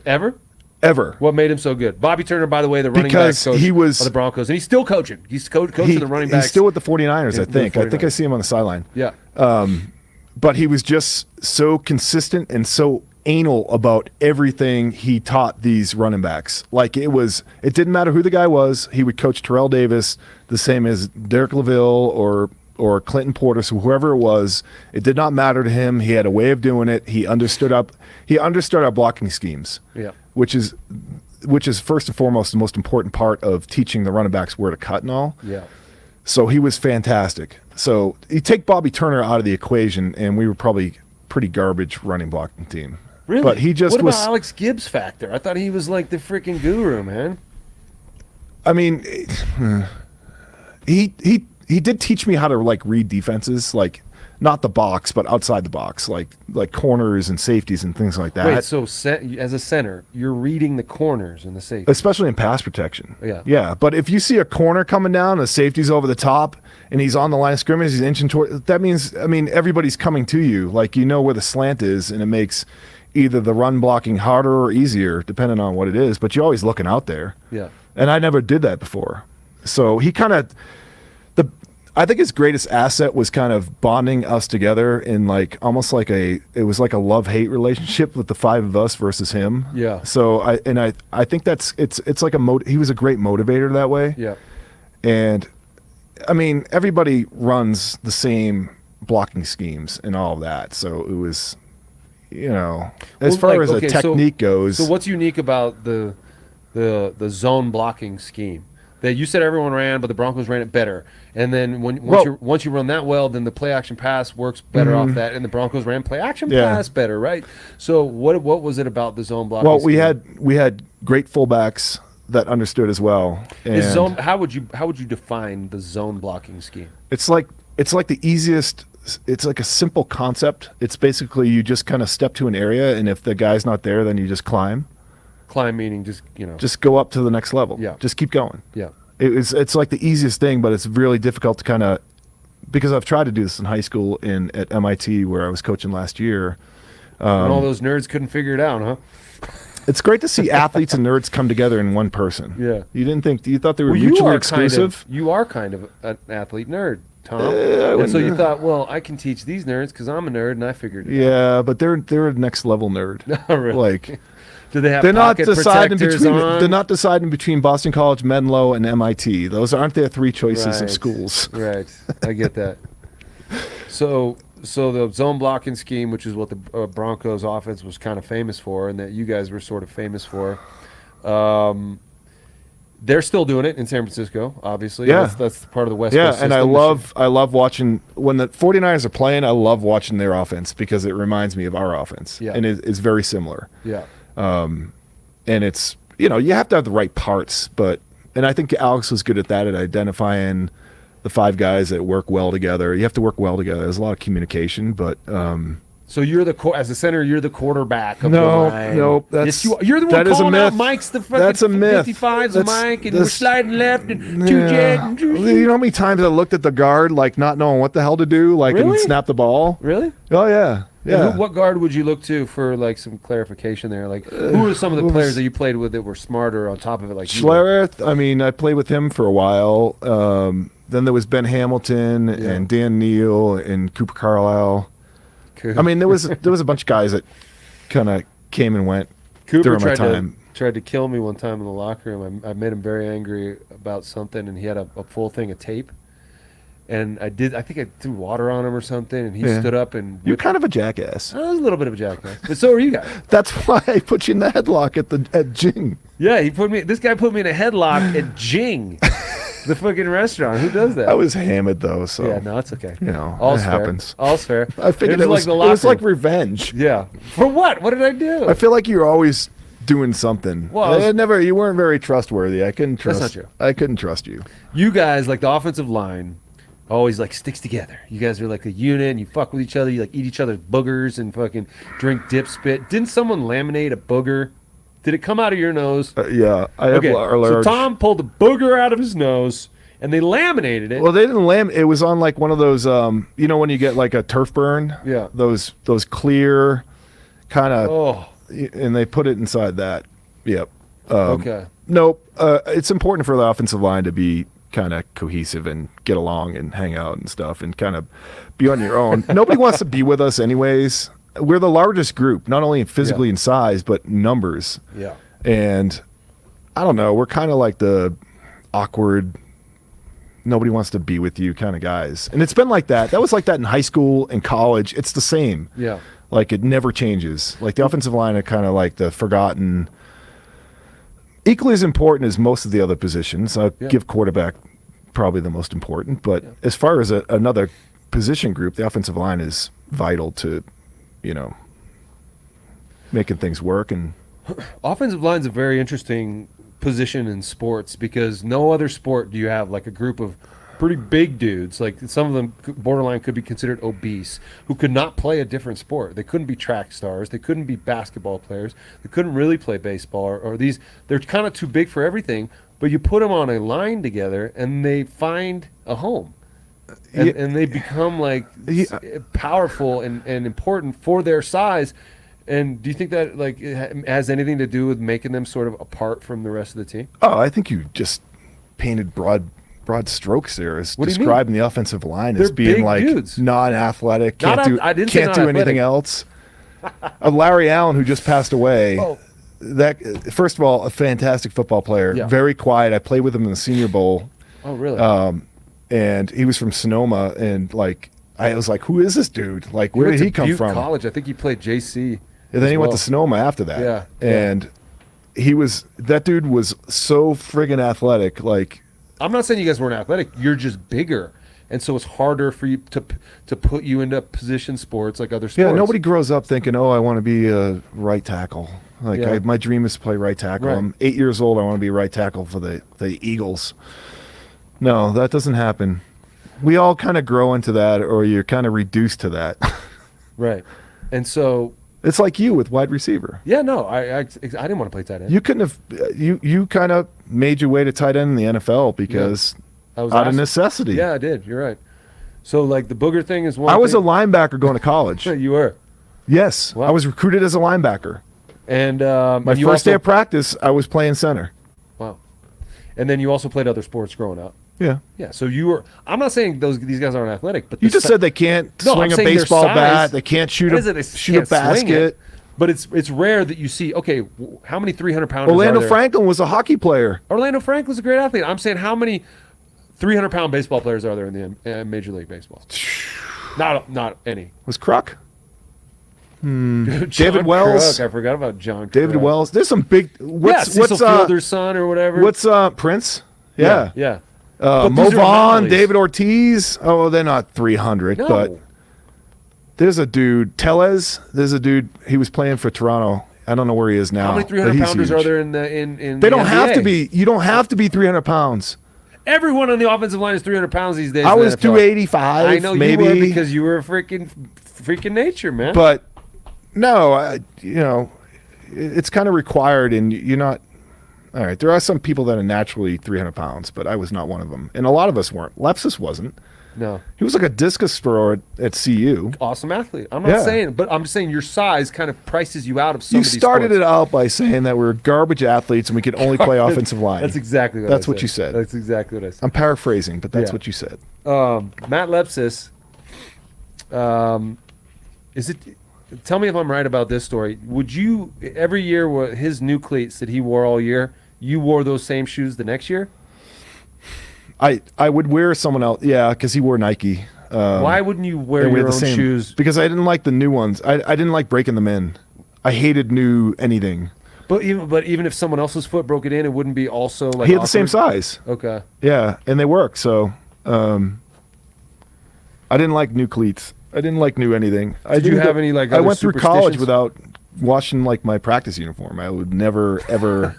[SPEAKER 2] Ever?
[SPEAKER 1] Ever.
[SPEAKER 2] What made him so good? Bobby Turner, by the way, the running
[SPEAKER 1] Because
[SPEAKER 2] back coach
[SPEAKER 1] he was-
[SPEAKER 2] of the Broncos, and he's still coaching. He's coach of the running backs.
[SPEAKER 1] He's still with the 49ers,
[SPEAKER 2] Yeah,
[SPEAKER 1] I think.
[SPEAKER 2] with the
[SPEAKER 1] I think I see him on the sideline.
[SPEAKER 2] Yeah.
[SPEAKER 1] But he was just so consistent and so anal about everything he taught these running backs. Like it didn't matter who the guy was. He would coach Terrell Davis the same as Derek LaVille or Clinton Porter, so whoever it was. It did not matter to him. He had a way of doing it. He understood our blocking schemes.
[SPEAKER 2] Yeah.
[SPEAKER 1] Which is first and foremost the most important part of teaching the running backs where to cut and all.
[SPEAKER 2] Yeah.
[SPEAKER 1] So he was fantastic. So you take Bobby Turner out of the equation, and we were probably pretty garbage running blocking team.
[SPEAKER 2] Really?
[SPEAKER 1] But he just
[SPEAKER 2] what
[SPEAKER 1] was.
[SPEAKER 2] about Alex Gibbs factor? I thought he was like the freaking guru, man.
[SPEAKER 1] I mean, he did teach me how to like read defenses, like not the box, but outside the box, like corners and safeties and things like that.
[SPEAKER 2] Wait, so as a center, you're reading the corners and the safety.
[SPEAKER 1] Especially in pass protection.
[SPEAKER 2] Yeah.
[SPEAKER 1] Yeah. But if you see a corner coming down, the safety's over the top, and he's on the line of scrimmage, he's inching toward. That means, everybody's coming to you. Like, where the slant is, and it makes either the run blocking harder or easier, depending on what it is. But you're always looking out there.
[SPEAKER 2] Yeah.
[SPEAKER 1] And I never did that before. So he kind of. I think his greatest asset was kind of bonding us together in like almost like it was like a love-hate relationship with the five of us versus him.
[SPEAKER 2] Yeah.
[SPEAKER 1] So I think that's it's like he was a great motivator that way.
[SPEAKER 2] Yeah.
[SPEAKER 1] And I mean, everybody runs the same blocking schemes and all of that. So it was, as far as a technique goes.
[SPEAKER 2] So what's unique about the zone blocking scheme? That you said everyone ran, but the Broncos ran it better. And then once you run that well, then the play action pass works better off that, and the Broncos ran play action pass better, right? So what was it about the zone blocking?
[SPEAKER 1] Well,
[SPEAKER 2] scheme?
[SPEAKER 1] we had great fullbacks that understood as well. And
[SPEAKER 2] How would you define the zone blocking scheme?
[SPEAKER 1] it's like the easiest. It's like a simple concept. It's basically you just kind of step to an area, and if the guy's not there, then you just climb.
[SPEAKER 2] Climb meaning
[SPEAKER 1] Just go up to the next level.
[SPEAKER 2] Yeah.
[SPEAKER 1] Just keep going.
[SPEAKER 2] Yeah.
[SPEAKER 1] It's like the easiest thing, but it's really difficult to kind of, because I've tried to do this in high school at MIT where I was coaching last year.
[SPEAKER 2] And all those nerds couldn't figure it out, huh?
[SPEAKER 1] It's great to see athletes and nerds come together in one person.
[SPEAKER 2] Yeah.
[SPEAKER 1] You thought they were mutually exclusive?
[SPEAKER 2] You are kind of an athlete nerd, Tom. And so you thought, well, I can teach these nerds because I'm a nerd, and I figured it out.
[SPEAKER 1] Yeah, but they're a next level nerd.
[SPEAKER 2] Oh, really?
[SPEAKER 1] Like,
[SPEAKER 2] do they have
[SPEAKER 1] they're not
[SPEAKER 2] pocket
[SPEAKER 1] deciding
[SPEAKER 2] protectors
[SPEAKER 1] between.
[SPEAKER 2] on?
[SPEAKER 1] They're not deciding between Boston College, Menlo, and MIT. Those aren't their three choices of
[SPEAKER 2] Right.
[SPEAKER 1] schools.
[SPEAKER 2] Right. I get that. So the zone blocking scheme, which is what the Broncos offense was kind of famous for, and that you guys were sort of famous for, they're still doing it in San Francisco, obviously.
[SPEAKER 1] Yeah.
[SPEAKER 2] That's part of the West
[SPEAKER 1] Yeah,
[SPEAKER 2] Coast
[SPEAKER 1] and
[SPEAKER 2] system.
[SPEAKER 1] I love watching when the 49ers are playing. I love watching their offense because it reminds me of our offense,
[SPEAKER 2] Yeah.
[SPEAKER 1] and it's very similar.
[SPEAKER 2] Yeah.
[SPEAKER 1] And it's you have to have the right parts, and I think Alex was good at that, at identifying the five guys that work well together. You have to work well together. There's a lot of communication, but
[SPEAKER 2] So you're as a center, you're the quarterback of
[SPEAKER 1] No,
[SPEAKER 2] the line.
[SPEAKER 1] no,
[SPEAKER 2] Yes, you're the one
[SPEAKER 1] that is a
[SPEAKER 2] calling out
[SPEAKER 1] myth.
[SPEAKER 2] Mike's the fucking
[SPEAKER 1] That's a myth.
[SPEAKER 2] 55's a Mike, and we're
[SPEAKER 1] that's-
[SPEAKER 2] sliding left and two jet. And
[SPEAKER 1] You know how many times I looked at the guard like not knowing what the hell to do, like
[SPEAKER 2] Really?
[SPEAKER 1] and snap the ball?
[SPEAKER 2] Really?
[SPEAKER 1] Oh yeah, yeah.
[SPEAKER 2] And what guard would you look to for like some clarification there? Like, who are some of the players that you played with that were smarter on top of it? Like you were?
[SPEAKER 1] Schlereth, I mean, I played with him for a while. Then there was Ben Hamilton and Dan Neal and Cooper Carlisle. I mean, there was a bunch of guys that kind of came and went
[SPEAKER 2] Cooper
[SPEAKER 1] during my time.
[SPEAKER 2] tried to kill me one time in the locker room. I made him very angry about something, and he had a full thing of tape. And I think I threw water on him or something, and he stood up and
[SPEAKER 1] You're kind of a jackass.
[SPEAKER 2] I was a little bit of a jackass, but so are you guys.
[SPEAKER 1] That's why I put you in the headlock at Jing.
[SPEAKER 2] Yeah, this guy put me in a headlock at Jing, the fucking restaurant. Who does that?
[SPEAKER 1] I was hammered though, so
[SPEAKER 2] Yeah, no, it's okay.
[SPEAKER 1] it happens.
[SPEAKER 2] All's fair.
[SPEAKER 1] I figured it was like revenge.
[SPEAKER 2] Yeah. For what? What did I do?
[SPEAKER 1] I feel like you're always doing something.
[SPEAKER 2] Well,
[SPEAKER 1] you weren't very trustworthy. I couldn't trust.
[SPEAKER 2] That's not true.
[SPEAKER 1] I couldn't trust you.
[SPEAKER 2] You guys, like the offensive line, always like sticks together. You guys are like a unit, and you fuck with each other. You like eat each other's boogers and fucking drink dip spit. Didn't someone laminate a booger? Did it come out of your nose?
[SPEAKER 1] Yeah, I have
[SPEAKER 2] Okay,
[SPEAKER 1] large.
[SPEAKER 2] so Tom pulled the booger out of his nose, and they laminated it.
[SPEAKER 1] Well, they didn't it was on like one of those, when you get like a turf burn.
[SPEAKER 2] Yeah.
[SPEAKER 1] Those clear, kind of.
[SPEAKER 2] Oh.
[SPEAKER 1] And they put it inside that. Yep.
[SPEAKER 2] Okay.
[SPEAKER 1] Nope. It's important for the offensive line to be kind of cohesive and get along and hang out and stuff and kind of be on your own. Nobody wants to be with us anyways. We're the largest group, not only physically in size, but numbers.
[SPEAKER 2] Yeah.
[SPEAKER 1] And I don't know, we're kind of like the awkward, nobody wants to be with you kind of guys. And it's been like that. That was like that in high school and college. It's the same.
[SPEAKER 2] Yeah.
[SPEAKER 1] Like it never changes. Like the offensive line are kind of like the forgotten, equally as important as most of the other positions. I give quarterback probably the most important, but as far as another position group, the offensive line is vital to, making things work. And
[SPEAKER 2] Offensive line is a very interesting position in sports because no other sport do you have like a group of pretty big dudes. Like some of them borderline could be considered obese who could not play a different sport. They couldn't be track stars. They couldn't be basketball players. They couldn't really play baseball or these. They're kind of too big for everything. But you put them on a line together and they find a home. And they become like powerful and important for their size. And do you think that like it has anything to do with making them sort of apart from the rest of the team?
[SPEAKER 1] Oh, I think you just painted broad strokes there as
[SPEAKER 2] What do you
[SPEAKER 1] describing the offensive line as
[SPEAKER 2] They're
[SPEAKER 1] being
[SPEAKER 2] big
[SPEAKER 1] like
[SPEAKER 2] dudes.
[SPEAKER 1] non-athletic,
[SPEAKER 2] I didn't say
[SPEAKER 1] can't do
[SPEAKER 2] non-athletic.
[SPEAKER 1] anything else. Larry Allen, who just passed away.
[SPEAKER 2] Oh.
[SPEAKER 1] That first of all, a fantastic football player.
[SPEAKER 2] Yeah.
[SPEAKER 1] Very quiet. I played with him in the Senior Bowl.
[SPEAKER 2] Oh, really?
[SPEAKER 1] And he was from Sonoma, and like I was like, who is this dude? Like, where did he come
[SPEAKER 2] Butte
[SPEAKER 1] from?
[SPEAKER 2] College. I think he played JC.
[SPEAKER 1] And then he went
[SPEAKER 2] well.
[SPEAKER 1] to Sonoma after that.
[SPEAKER 2] Yeah,
[SPEAKER 1] And that dude was so friggin' athletic. Like,
[SPEAKER 2] I'm not saying you guys weren't athletic. You're just bigger, and so it's harder for you to put you into position sports like other sports.
[SPEAKER 1] yeah, nobody grows up thinking, oh, I want to be a right tackle. Like,
[SPEAKER 2] Yeah.
[SPEAKER 1] my dream is to play right tackle.
[SPEAKER 2] Right.
[SPEAKER 1] I'm 8 years old. I want to be right tackle for the Eagles. No, that doesn't happen. We all kind of grow into that, or you're kind of reduced to that.
[SPEAKER 2] Right, and so
[SPEAKER 1] It's like you with wide receiver.
[SPEAKER 2] yeah, no, I didn't want to play tight end.
[SPEAKER 1] You couldn't have. You kind of made your way to tight end in the NFL because
[SPEAKER 2] I was
[SPEAKER 1] out of
[SPEAKER 2] asked-
[SPEAKER 1] necessity.
[SPEAKER 2] Yeah, I did. You're right. So like the booger thing is one.
[SPEAKER 1] I was a
[SPEAKER 2] thing.
[SPEAKER 1] linebacker going to college.
[SPEAKER 2] You were.
[SPEAKER 1] Yes,
[SPEAKER 2] Wow.
[SPEAKER 1] I was recruited as a linebacker.
[SPEAKER 2] And
[SPEAKER 1] My
[SPEAKER 2] and you
[SPEAKER 1] first day
[SPEAKER 2] also-
[SPEAKER 1] of practice, I was playing center.
[SPEAKER 2] Wow. And then you also played other sports growing up.
[SPEAKER 1] Yeah.
[SPEAKER 2] Yeah. So you were. I'm not saying these guys aren't athletic, but
[SPEAKER 1] You just said they can't
[SPEAKER 2] No,
[SPEAKER 1] swing
[SPEAKER 2] I'm
[SPEAKER 1] a
[SPEAKER 2] saying their
[SPEAKER 1] baseball
[SPEAKER 2] size-
[SPEAKER 1] bat. They can't shoot
[SPEAKER 2] What is it?
[SPEAKER 1] a
[SPEAKER 2] They
[SPEAKER 1] shoot a
[SPEAKER 2] can't swing it.
[SPEAKER 1] basket.
[SPEAKER 2] But it's rare that you see. Okay, how many 300-pounders?
[SPEAKER 1] Orlando
[SPEAKER 2] are there?
[SPEAKER 1] Franklin was a hockey player.
[SPEAKER 2] Orlando Franklin's a great athlete. I'm saying how many 300-pound baseball players are there in the Major League Baseball? Not any.
[SPEAKER 1] Was Kruk?
[SPEAKER 2] John
[SPEAKER 1] David Wells.
[SPEAKER 2] Kruk. I forgot about John.
[SPEAKER 1] David
[SPEAKER 2] Kruk.
[SPEAKER 1] Wells. There's some big.
[SPEAKER 2] Yeah, Cecil Fielder's son or whatever.
[SPEAKER 1] What's Prince? Yeah.
[SPEAKER 2] Yeah. But
[SPEAKER 1] Mo
[SPEAKER 2] these are
[SPEAKER 1] Vaughn,
[SPEAKER 2] anomalies.
[SPEAKER 1] David Ortiz. Oh, they're not 300,
[SPEAKER 2] No.
[SPEAKER 1] but there's a dude, Tellez. There's a dude. He was playing for Toronto. I don't know where he is now.
[SPEAKER 2] How many
[SPEAKER 1] but he's
[SPEAKER 2] 300-pounders are
[SPEAKER 1] huge.
[SPEAKER 2] there in the
[SPEAKER 1] They don't
[SPEAKER 2] the
[SPEAKER 1] have to
[SPEAKER 2] NBA?
[SPEAKER 1] be. You don't have to be 300 pounds.
[SPEAKER 2] Everyone on the offensive line is 300 pounds these days.
[SPEAKER 1] I
[SPEAKER 2] in the
[SPEAKER 1] was
[SPEAKER 2] NFL.
[SPEAKER 1] 285.
[SPEAKER 2] I know
[SPEAKER 1] maybe,
[SPEAKER 2] you were because you were a freaking nature, man.
[SPEAKER 1] But no, it's kind of required, and you're not. All right, there are some people that are naturally 300 pounds, but I was not one of them, and a lot of us weren't. Lepsis wasn't.
[SPEAKER 2] no,
[SPEAKER 1] He was like a discus thrower at CU.
[SPEAKER 2] awesome athlete. I'm not
[SPEAKER 1] Yeah.
[SPEAKER 2] saying, but I'm just saying your size kind of prices you out of some
[SPEAKER 1] You
[SPEAKER 2] of these
[SPEAKER 1] started
[SPEAKER 2] sports.
[SPEAKER 1] it out by saying that we're garbage athletes and we could only play offensive line.
[SPEAKER 2] That's exactly what
[SPEAKER 1] That's
[SPEAKER 2] I
[SPEAKER 1] what you said.
[SPEAKER 2] That's exactly what I said.
[SPEAKER 1] I'm paraphrasing, but that's
[SPEAKER 2] Yeah.
[SPEAKER 1] what you said.
[SPEAKER 2] Matt Lepsis, is it? Tell me if I'm right about this story. Would you every year his new cleats that he wore all year? You wore those same shoes the next year?
[SPEAKER 1] I would wear someone else, yeah, because he wore Nike.
[SPEAKER 2] Why wouldn't you wear
[SPEAKER 1] and we
[SPEAKER 2] your
[SPEAKER 1] had
[SPEAKER 2] own
[SPEAKER 1] the same
[SPEAKER 2] shoes?
[SPEAKER 1] because I didn't like the new ones. I didn't like breaking them in. I hated new anything.
[SPEAKER 2] But even if someone else's foot broke it in, it wouldn't be also like
[SPEAKER 1] He had the same
[SPEAKER 2] awkward?
[SPEAKER 1] size.
[SPEAKER 2] Okay.
[SPEAKER 1] Yeah, and they work. So I didn't like new cleats. I didn't like new anything.
[SPEAKER 2] Did you have any like?
[SPEAKER 1] I
[SPEAKER 2] other
[SPEAKER 1] went through college
[SPEAKER 2] superstitions?
[SPEAKER 1] without washing like my practice uniform. I would never ever.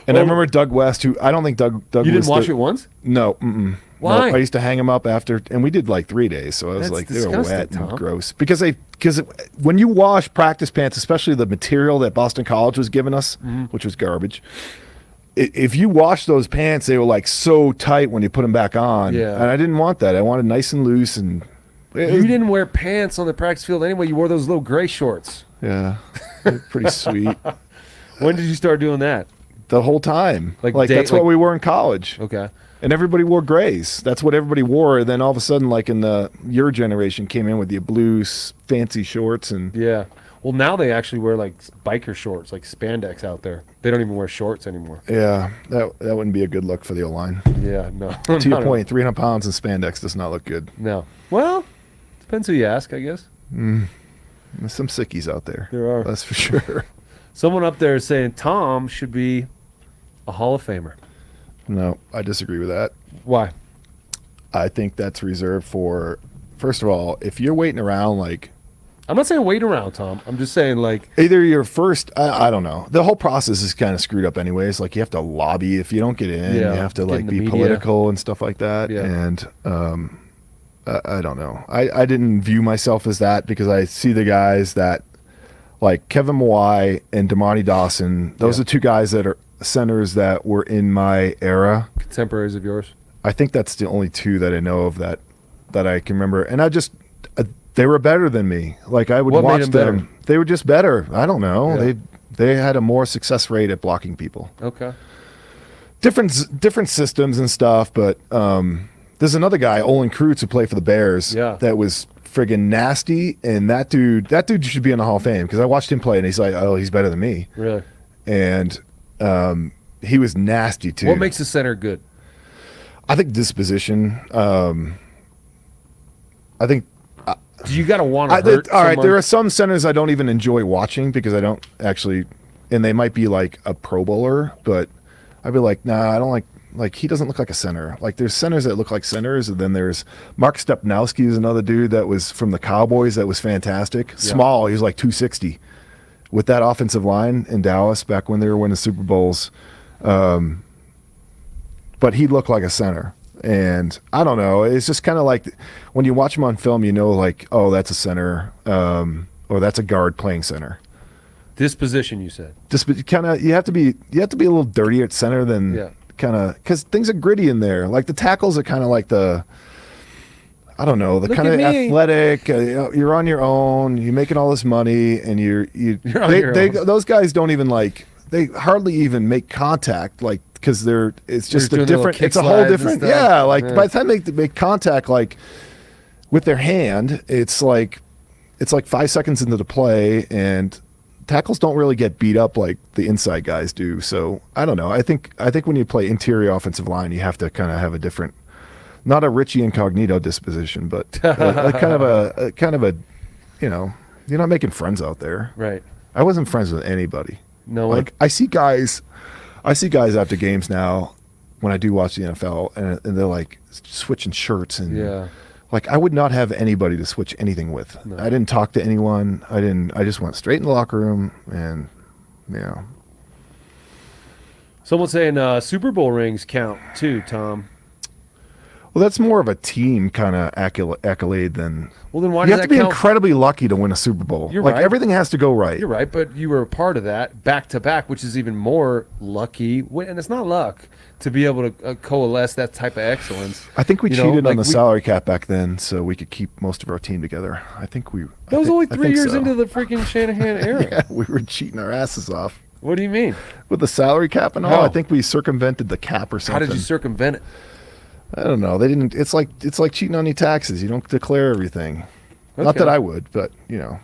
[SPEAKER 1] And I remember Doug West, who I don't think Doug.
[SPEAKER 2] You
[SPEAKER 1] was
[SPEAKER 2] didn't wash
[SPEAKER 1] the-
[SPEAKER 2] it once?
[SPEAKER 1] No. Mm-mm.
[SPEAKER 2] Why?
[SPEAKER 1] No, I used to hang them up after, and we did like 3 days. So I was
[SPEAKER 2] That's
[SPEAKER 1] like, they were
[SPEAKER 2] disgusting,
[SPEAKER 1] wet and
[SPEAKER 2] Tom.
[SPEAKER 1] gross because when you wash practice pants, especially the material that Boston College was giving us, which was garbage. If you wash those pants, they were like so tight when you put them back on.
[SPEAKER 2] Yeah.
[SPEAKER 1] And I didn't want that. I wanted nice and loose and.
[SPEAKER 2] You didn't wear pants on the practice field anyway. You wore those little gray shorts.
[SPEAKER 1] Yeah, they're pretty sweet.
[SPEAKER 2] When did you start doing that?
[SPEAKER 1] The whole time,
[SPEAKER 2] Like
[SPEAKER 1] that's what we wore in college,
[SPEAKER 2] Okay.
[SPEAKER 1] and everybody wore grays. That's what everybody wore. And then all of a sudden, like your generation came in with the blue fancy shorts and
[SPEAKER 2] Yeah. Well, now they actually wear like biker shorts, like spandex out there. They don't even wear shorts anymore.
[SPEAKER 1] yeah, that wouldn't be a good look for the O-line.
[SPEAKER 2] Yeah. No.
[SPEAKER 1] To your point, 300 pounds in spandex does not look good.
[SPEAKER 2] No. Well, depends who you ask, I guess.
[SPEAKER 1] There's some sickies out there.
[SPEAKER 2] There are.
[SPEAKER 1] That's for sure.
[SPEAKER 2] Someone up there is saying Tom should be a Hall of Famer.
[SPEAKER 1] No, I disagree with that.
[SPEAKER 2] Why?
[SPEAKER 1] I think that's reserved for, first of all, if you're waiting around like.
[SPEAKER 2] I'm not saying wait around, Tom. I'm just saying like
[SPEAKER 1] Either your first, I don't know. The whole process is kind of screwed up anyways. Like you have to lobby if you don't get in.
[SPEAKER 2] Yeah,
[SPEAKER 1] You have to
[SPEAKER 2] get
[SPEAKER 1] like
[SPEAKER 2] in the
[SPEAKER 1] be
[SPEAKER 2] media.
[SPEAKER 1] political and stuff like that.
[SPEAKER 2] Yeah.
[SPEAKER 1] And I don't know. I didn't view myself as that because I see the guys that like Kevin Mawai and Damani Dawson. Those
[SPEAKER 2] Yeah.
[SPEAKER 1] are two guys that are centers that were in my era.
[SPEAKER 2] contemporaries of yours.
[SPEAKER 1] I think that's the only two that I know of that I can remember. And I just they were better than me. Like I would
[SPEAKER 2] What made
[SPEAKER 1] watch
[SPEAKER 2] them better?
[SPEAKER 1] them. They were just better. I don't know.
[SPEAKER 2] Yeah.
[SPEAKER 1] They had a more success rate at blocking people.
[SPEAKER 2] Okay.
[SPEAKER 1] Different systems and stuff, but there's another guy, Olin Kreutz, who played for the Bears.
[SPEAKER 2] Yeah.
[SPEAKER 1] That was friggin' nasty, and that dude should be in the Hall of Fame because I watched him play, and he's like, oh, he's better than me,
[SPEAKER 2] Really?
[SPEAKER 1] and he was nasty too.
[SPEAKER 2] What makes a center good?
[SPEAKER 1] I think disposition. I think.
[SPEAKER 2] You got to want to
[SPEAKER 1] All
[SPEAKER 2] hurt
[SPEAKER 1] right,
[SPEAKER 2] someone.
[SPEAKER 1] there are some centers I don't even enjoy watching because I don't actually, and they might be like a Pro Bowler, but I'd be like, nah, I don't like he doesn't look like a center. Like there's centers that look like centers, and then there's Mark Stepnowski is another dude that was from the Cowboys that was fantastic. Small, he was like 260 with that offensive line in Dallas back when they were winning Super Bowls. But he looked like a center. And I don't know. It's just kind of like when you watch him on film, you know, like, oh, that's a center, or that's a guard playing center.
[SPEAKER 2] Disposition, you said.
[SPEAKER 1] Just kind of, you have to be a little dirtier at center than
[SPEAKER 2] Yeah.
[SPEAKER 1] kind of because things are gritty in there. Like the tackles are kind of like I don't know, the
[SPEAKER 2] Look
[SPEAKER 1] kind
[SPEAKER 2] at
[SPEAKER 1] of
[SPEAKER 2] me.
[SPEAKER 1] athletic. You're on your own. You're making all this money, and
[SPEAKER 2] You're on your own.
[SPEAKER 1] those guys don't even like. They hardly even make contact, like because it's just
[SPEAKER 2] They're
[SPEAKER 1] a
[SPEAKER 2] doing the little
[SPEAKER 1] different.
[SPEAKER 2] kick
[SPEAKER 1] It's a whole
[SPEAKER 2] slides and
[SPEAKER 1] different.
[SPEAKER 2] stuff.
[SPEAKER 1] Yeah, like
[SPEAKER 2] Yeah.
[SPEAKER 1] by the time they make contact, like with their hand, it's like 5 seconds into the play, and tackles don't really get beat up like the inside guys do. So I don't know. I think when you play interior offensive line, you have to kind of have a different, not a Richie Incognito disposition, but a kind of a, you know, you're not making friends out there.
[SPEAKER 2] Right.
[SPEAKER 1] I wasn't friends with anybody.
[SPEAKER 2] No one?
[SPEAKER 1] Like I see guys after games now when I do watch the NFL, and they're like switching shirts and
[SPEAKER 2] Yeah.
[SPEAKER 1] like I would not have anybody to switch anything with.
[SPEAKER 2] No.
[SPEAKER 1] I didn't talk to anyone. I just went straight in the locker room, and you know.
[SPEAKER 2] Someone's saying Super Bowl rings count too, Tom.
[SPEAKER 1] Well, that's more of a team kind of accolade than.
[SPEAKER 2] Well, then why
[SPEAKER 1] You
[SPEAKER 2] does
[SPEAKER 1] have to
[SPEAKER 2] that
[SPEAKER 1] be
[SPEAKER 2] count?
[SPEAKER 1] incredibly lucky to win a Super Bowl.
[SPEAKER 2] You're
[SPEAKER 1] like
[SPEAKER 2] right.
[SPEAKER 1] everything has to go right.
[SPEAKER 2] You're right, but you were a part of that back to back, which is even more lucky. And it's not luck to be able to coalesce that type of excellence.
[SPEAKER 1] I think we
[SPEAKER 2] You know,
[SPEAKER 1] cheated on
[SPEAKER 2] like
[SPEAKER 1] the salary cap back then, so we could keep most of our team together. I think we.
[SPEAKER 2] That was only 3 years
[SPEAKER 1] so.
[SPEAKER 2] into the freaking Shanahan era.
[SPEAKER 1] Yeah, we were cheating our asses off
[SPEAKER 2] What do you mean?
[SPEAKER 1] with the salary cap and all.
[SPEAKER 2] How?
[SPEAKER 1] I think we circumvented the cap or
[SPEAKER 2] How
[SPEAKER 1] something.
[SPEAKER 2] did you circumvent it?
[SPEAKER 1] I don't know. They didn't. It's like cheating on your taxes. You don't declare everything. Not
[SPEAKER 2] Okay.
[SPEAKER 1] that I would, but you know.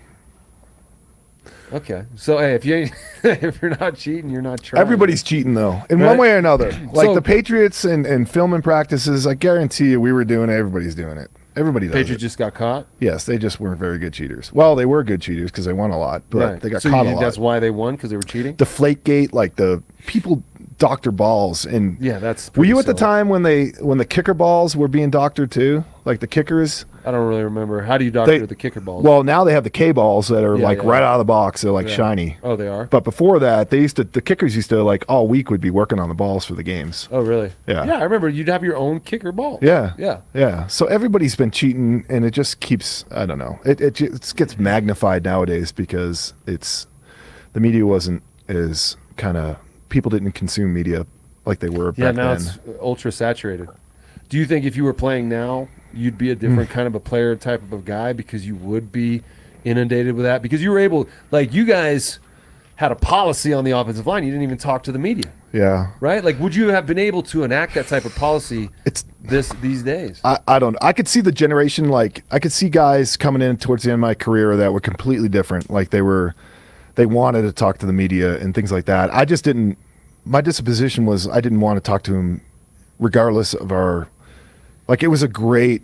[SPEAKER 2] Okay, so hey, if you if you're not cheating, you're not trying.
[SPEAKER 1] Everybody's cheating though, in
[SPEAKER 2] Right.
[SPEAKER 1] one way or another. Like
[SPEAKER 2] So-
[SPEAKER 1] the Patriots and filming practices, I guarantee you, we were doing it. Everybody's doing it. Everybody does
[SPEAKER 2] Patriots
[SPEAKER 1] it.
[SPEAKER 2] just got caught.
[SPEAKER 1] Yes, they just weren't very good cheaters. Well, they were good cheaters because they won a lot, but they got
[SPEAKER 2] so
[SPEAKER 1] caught
[SPEAKER 2] you
[SPEAKER 1] a
[SPEAKER 2] think
[SPEAKER 1] lot.
[SPEAKER 2] that's why they won, because they were cheating.
[SPEAKER 1] Deflategate, like the people doctor balls, and
[SPEAKER 2] Yeah, that's.
[SPEAKER 1] were
[SPEAKER 2] pretty
[SPEAKER 1] you at the
[SPEAKER 2] silly.
[SPEAKER 1] time when the kicker balls were being doctored too, like the kickers?
[SPEAKER 2] I don't really remember. How do you doctor
[SPEAKER 1] They-
[SPEAKER 2] the kicker balls?
[SPEAKER 1] Well, now they have the K balls that are
[SPEAKER 2] Yeah,
[SPEAKER 1] like
[SPEAKER 2] yeah.
[SPEAKER 1] right out of the box. They're like
[SPEAKER 2] Yeah.
[SPEAKER 1] shiny.
[SPEAKER 2] Oh, they are.
[SPEAKER 1] But before that, the kickers used to like all week would be working on the balls for the games.
[SPEAKER 2] Oh, really?
[SPEAKER 1] Yeah.
[SPEAKER 2] Yeah, I remember you'd have your own kicker ball.
[SPEAKER 1] Yeah.
[SPEAKER 2] Yeah.
[SPEAKER 1] Yeah. So everybody's been cheating, and it just keeps, I don't know. It just gets magnified nowadays because the media wasn't as kind of, people didn't consume media like they were
[SPEAKER 2] Yeah,
[SPEAKER 1] back
[SPEAKER 2] now
[SPEAKER 1] then.
[SPEAKER 2] it's ultra saturated. Do you think if you were playing now, you'd be a different kind of a player type of a guy because you would be inundated with that? Because you were able, like, you guys had a policy on the offensive line. You didn't even talk to the media,
[SPEAKER 1] Yeah.
[SPEAKER 2] right? Like, would you have been able to enact that type of policy
[SPEAKER 1] It's,
[SPEAKER 2] these days?
[SPEAKER 1] I don't, I could see the generation, like, I could see guys coming in towards the end of my career that were completely different. Like they wanted to talk to the media and things like that. I just didn't, my disposition was I didn't want to talk to him regardless of our, like it was a great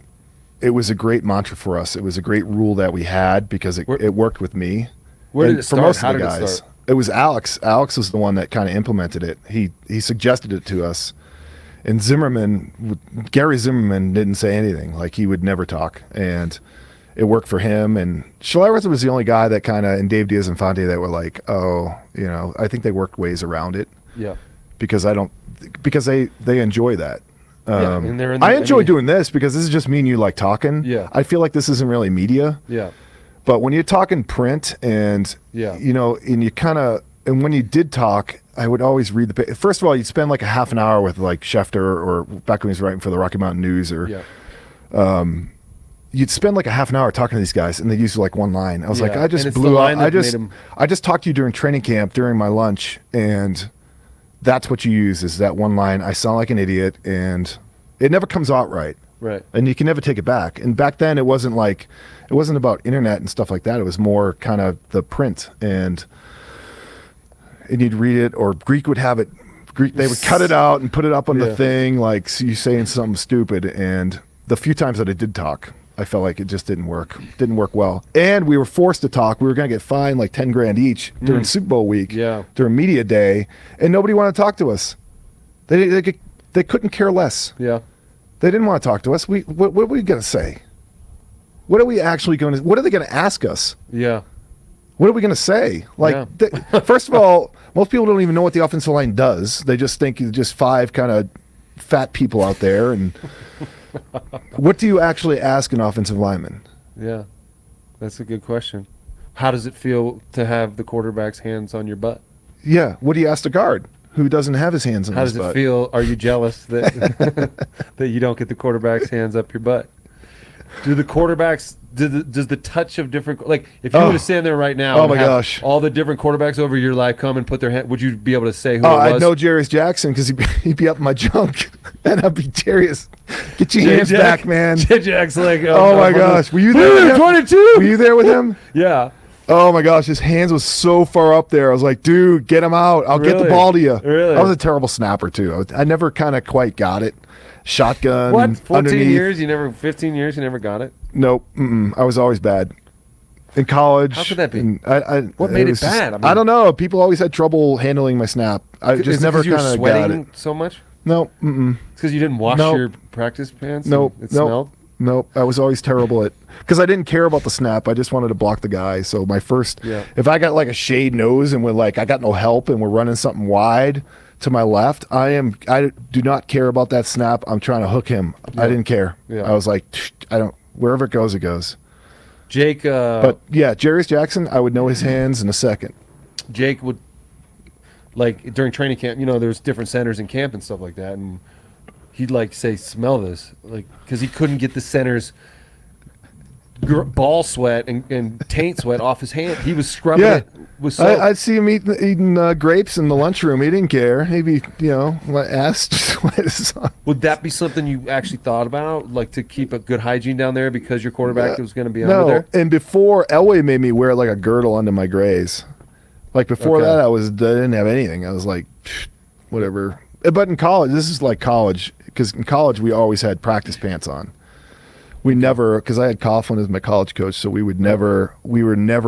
[SPEAKER 1] mantra for us. It was a great rule that we had because it worked with me.
[SPEAKER 2] Where
[SPEAKER 1] And
[SPEAKER 2] did it
[SPEAKER 1] for
[SPEAKER 2] start?
[SPEAKER 1] most
[SPEAKER 2] How
[SPEAKER 1] of the
[SPEAKER 2] did it
[SPEAKER 1] guys,
[SPEAKER 2] start?
[SPEAKER 1] it was Alex. Alex was the one that kind of implemented it. He suggested it to us. And Gary Zimmerman didn't say anything. Like he would never talk. And it worked for him. And Schleier was the only guy that kind of, and Dave Diaz-Infante that were like, oh, you know, I think they worked ways around it
[SPEAKER 2] Yeah.
[SPEAKER 1] because they enjoy that.
[SPEAKER 2] Yeah, and they're in
[SPEAKER 1] I
[SPEAKER 2] the-
[SPEAKER 1] enjoy
[SPEAKER 2] I mean-
[SPEAKER 1] doing this because this is just me and you like talking.
[SPEAKER 2] Yeah.
[SPEAKER 1] I feel like this isn't really media.
[SPEAKER 2] Yeah.
[SPEAKER 1] But when you're talking print and,
[SPEAKER 2] Yeah.
[SPEAKER 1] you know, and you kind of, and when you did talk, I would always read first of all, you'd spend like a half an hour with like Schefter or back when he was writing for the Rocky Mountain News or
[SPEAKER 2] Yeah.
[SPEAKER 1] you'd spend like a half an hour talking to these guys and they use like one line. I was like,
[SPEAKER 2] Yeah,
[SPEAKER 1] I just
[SPEAKER 2] and it's the
[SPEAKER 1] blew
[SPEAKER 2] line
[SPEAKER 1] up.
[SPEAKER 2] that made 'em-
[SPEAKER 1] I just talked to you during training camp during my lunch and that's what you use is that one line. I sound like an idiot and it never comes out right.
[SPEAKER 2] Right.
[SPEAKER 1] And you can never take it back. And back then it wasn't about internet and stuff like that. It was more kind of the print and you'd read it or Greek would have it. They would cut it out and put it up on
[SPEAKER 2] Yeah.
[SPEAKER 1] the thing like so you saying something stupid. And the few times that I did talk, I felt like it just didn't work. Didn't work well. And we were forced to talk. We were going to get fined like 10 grand each during Super Bowl week,
[SPEAKER 2] Yeah.
[SPEAKER 1] during media day. And nobody wanted to talk to us. They couldn't care less.
[SPEAKER 2] Yeah.
[SPEAKER 1] They didn't want to talk to us. What are we going to say? What are we actually going to? What are they going to ask us?
[SPEAKER 2] Yeah.
[SPEAKER 1] What are we going to say? Like,
[SPEAKER 2] Yeah.
[SPEAKER 1] first of all, most people don't even know what the offensive line does. They just think it's just five kind of fat people out there. And what do you actually ask an offensive lineman?
[SPEAKER 2] Yeah. That's a good question. How does it feel to have the quarterback's hands on your butt?
[SPEAKER 1] Yeah. What do you ask the guard who doesn't have his hands on
[SPEAKER 2] How
[SPEAKER 1] his
[SPEAKER 2] does it
[SPEAKER 1] butt?
[SPEAKER 2] feel? Are you jealous that that you don't get the quarterback's hands up your butt? Do the quarterbacks? Does the touch of different, like, if you were to stand there right now,
[SPEAKER 1] my gosh,
[SPEAKER 2] all the different quarterbacks over your life come and put their hand, would you be able to say who it was?
[SPEAKER 1] I'd know Jarius Jackson because he'd be up in my junk, and I'd be Jarius. Get your hands back, man.
[SPEAKER 2] Jack's like,
[SPEAKER 1] oh my gosh, were you there? With him?
[SPEAKER 2] 22.
[SPEAKER 1] Were you there with him?
[SPEAKER 2] Yeah.
[SPEAKER 1] Oh my gosh, his hands was so far up there. I was like, dude, get him out. I'll get the ball to you.
[SPEAKER 2] Really?
[SPEAKER 1] I was a terrible snapper too. I never kind of quite got it. Shotgun.
[SPEAKER 2] What? 14
[SPEAKER 1] underneath.
[SPEAKER 2] years? 15 years? You never got it?
[SPEAKER 1] Nope. I was always bad. In college.
[SPEAKER 2] How could that be?
[SPEAKER 1] What
[SPEAKER 2] made it bad?
[SPEAKER 1] I don't know. People always had trouble handling my snap. I just never kind of got it.
[SPEAKER 2] So much?
[SPEAKER 1] No.
[SPEAKER 2] It's because you didn't wash your practice pants?
[SPEAKER 1] Nope.
[SPEAKER 2] It smelled?
[SPEAKER 1] Nope. I was always terrible at, because I didn't care about the snap. I just wanted to block the guy. So my first, if I got like a shade nose and I got no help and we're running something wide to my left, I do not care about that snap. I'm trying to hook him. I didn't care. I was like, wherever it goes, it goes.
[SPEAKER 2] Jake.
[SPEAKER 1] But yeah, Jarius Jackson, I would know his hands in a second.
[SPEAKER 2] Jake would, like, during training camp, there's different centers in camp and stuff like that, and he'd like say, "Smell this," like, because he couldn't get the center's ball sweat and taint sweat off his hand. He was scrubbing it with soap.
[SPEAKER 1] I'd see him eating grapes in the lunchroom. He didn't care. Maybe ass sweat.
[SPEAKER 2] Would that be something you actually thought about, like, to keep a good hygiene down there because your quarterback was going to be under there?
[SPEAKER 1] No, and before, Elway made me wear like a girdle under my grays. Like before that, I didn't have anything. I was like, whatever. But in college, this is like college, because in college we always had practice pants on. We never, because I had Coughlin as my college coach, so we were never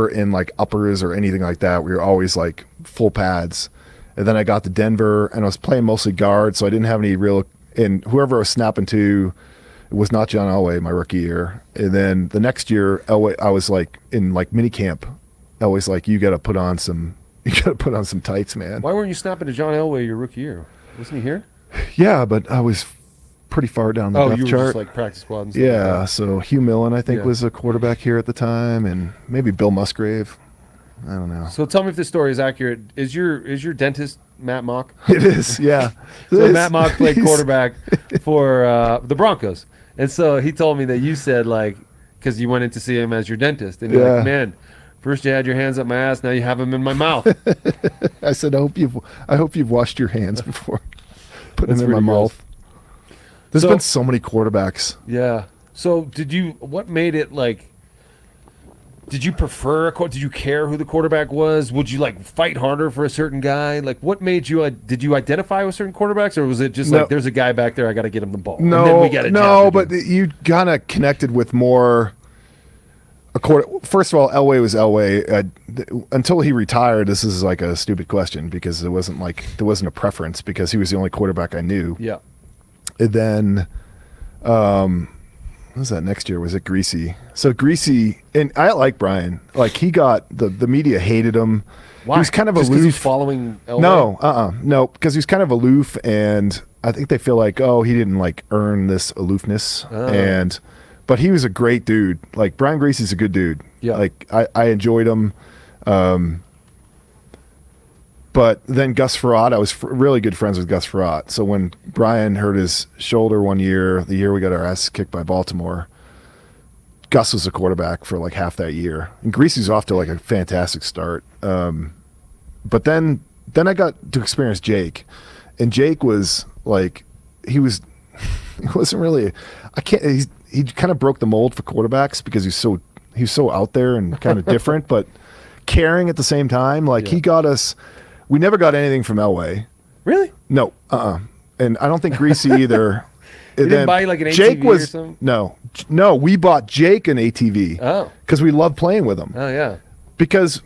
[SPEAKER 1] in like uppers or anything like that. We were always like full pads. And then I got to Denver, and I was playing mostly guard, so I didn't have any real, and whoever I was snapping to, it was not John Elway my rookie year. And then the next year, Elway, I was like in like mini camp. Elway's like, you got to put on some tights, man.
[SPEAKER 2] Why weren't you snapping to John Elway your rookie year? Wasn't he here?
[SPEAKER 1] Yeah, but I was pretty far down the depth
[SPEAKER 2] you were
[SPEAKER 1] chart.
[SPEAKER 2] just like practice squad and stuff.
[SPEAKER 1] Yeah, so Hugh Millen, I think, was a quarterback here at the time, and maybe Bill Musgrave. I don't know.
[SPEAKER 2] So tell me if this story is accurate. Is your dentist Matt Mock?
[SPEAKER 1] It is, yeah.
[SPEAKER 2] So Matt Mock played quarterback for the Broncos, and so he told me that you said, like, because you went in to see him as your dentist, and you're like, man, first you had your hands up my ass, now you have them in my mouth.
[SPEAKER 1] I said, I hope you've washed your hands before putting them in my mouth. There's been so many quarterbacks.
[SPEAKER 2] Yeah. So what made it, like, did you prefer did you care who the quarterback was? Would you like fight harder for a certain guy? Like, what made you, did you identify with certain quarterbacks, or was it just like, there's a guy back there, I got to get him the ball?
[SPEAKER 1] No,
[SPEAKER 2] and then we got
[SPEAKER 1] but you kind of connected with more. First of all, Elway was Elway. Until he retired, this is like a stupid question, because there wasn't a preference, because he was the only quarterback I knew.
[SPEAKER 2] Yeah.
[SPEAKER 1] And then, what was that next year? Was it Greasy? So Greasy, and I like Brian. Like, he got, the media hated him.
[SPEAKER 2] Why?
[SPEAKER 1] He was kind of
[SPEAKER 2] just
[SPEAKER 1] aloof.
[SPEAKER 2] He's following Elway?
[SPEAKER 1] No, because he was kind of aloof, and I think they feel like, he didn't like earn this aloofness. But he was a great dude. Like, Brian Greasy's a good dude.
[SPEAKER 2] Yeah.
[SPEAKER 1] Like, I enjoyed him. But then Gus Frerotte, I was really good friends with Gus Frerotte. So when Brian hurt his shoulder one year, the year we got our ass kicked by Baltimore, Gus was the quarterback for like half that year. And Greasy's off to like a fantastic start. But then I got to experience Jake. And Jake was like, he wasn't really, he kind of broke the mold for quarterbacks, because he was so out there and kind of different, but caring at the same time. Like, he got us. We never got anything from Elway.
[SPEAKER 2] Really?
[SPEAKER 1] No. And I don't think Greasy either.
[SPEAKER 2] You didn't buy like an ATV or something?
[SPEAKER 1] No. We bought Jake an ATV.
[SPEAKER 2] Oh.
[SPEAKER 1] Because we loved playing with him.
[SPEAKER 2] Oh yeah.
[SPEAKER 1] Because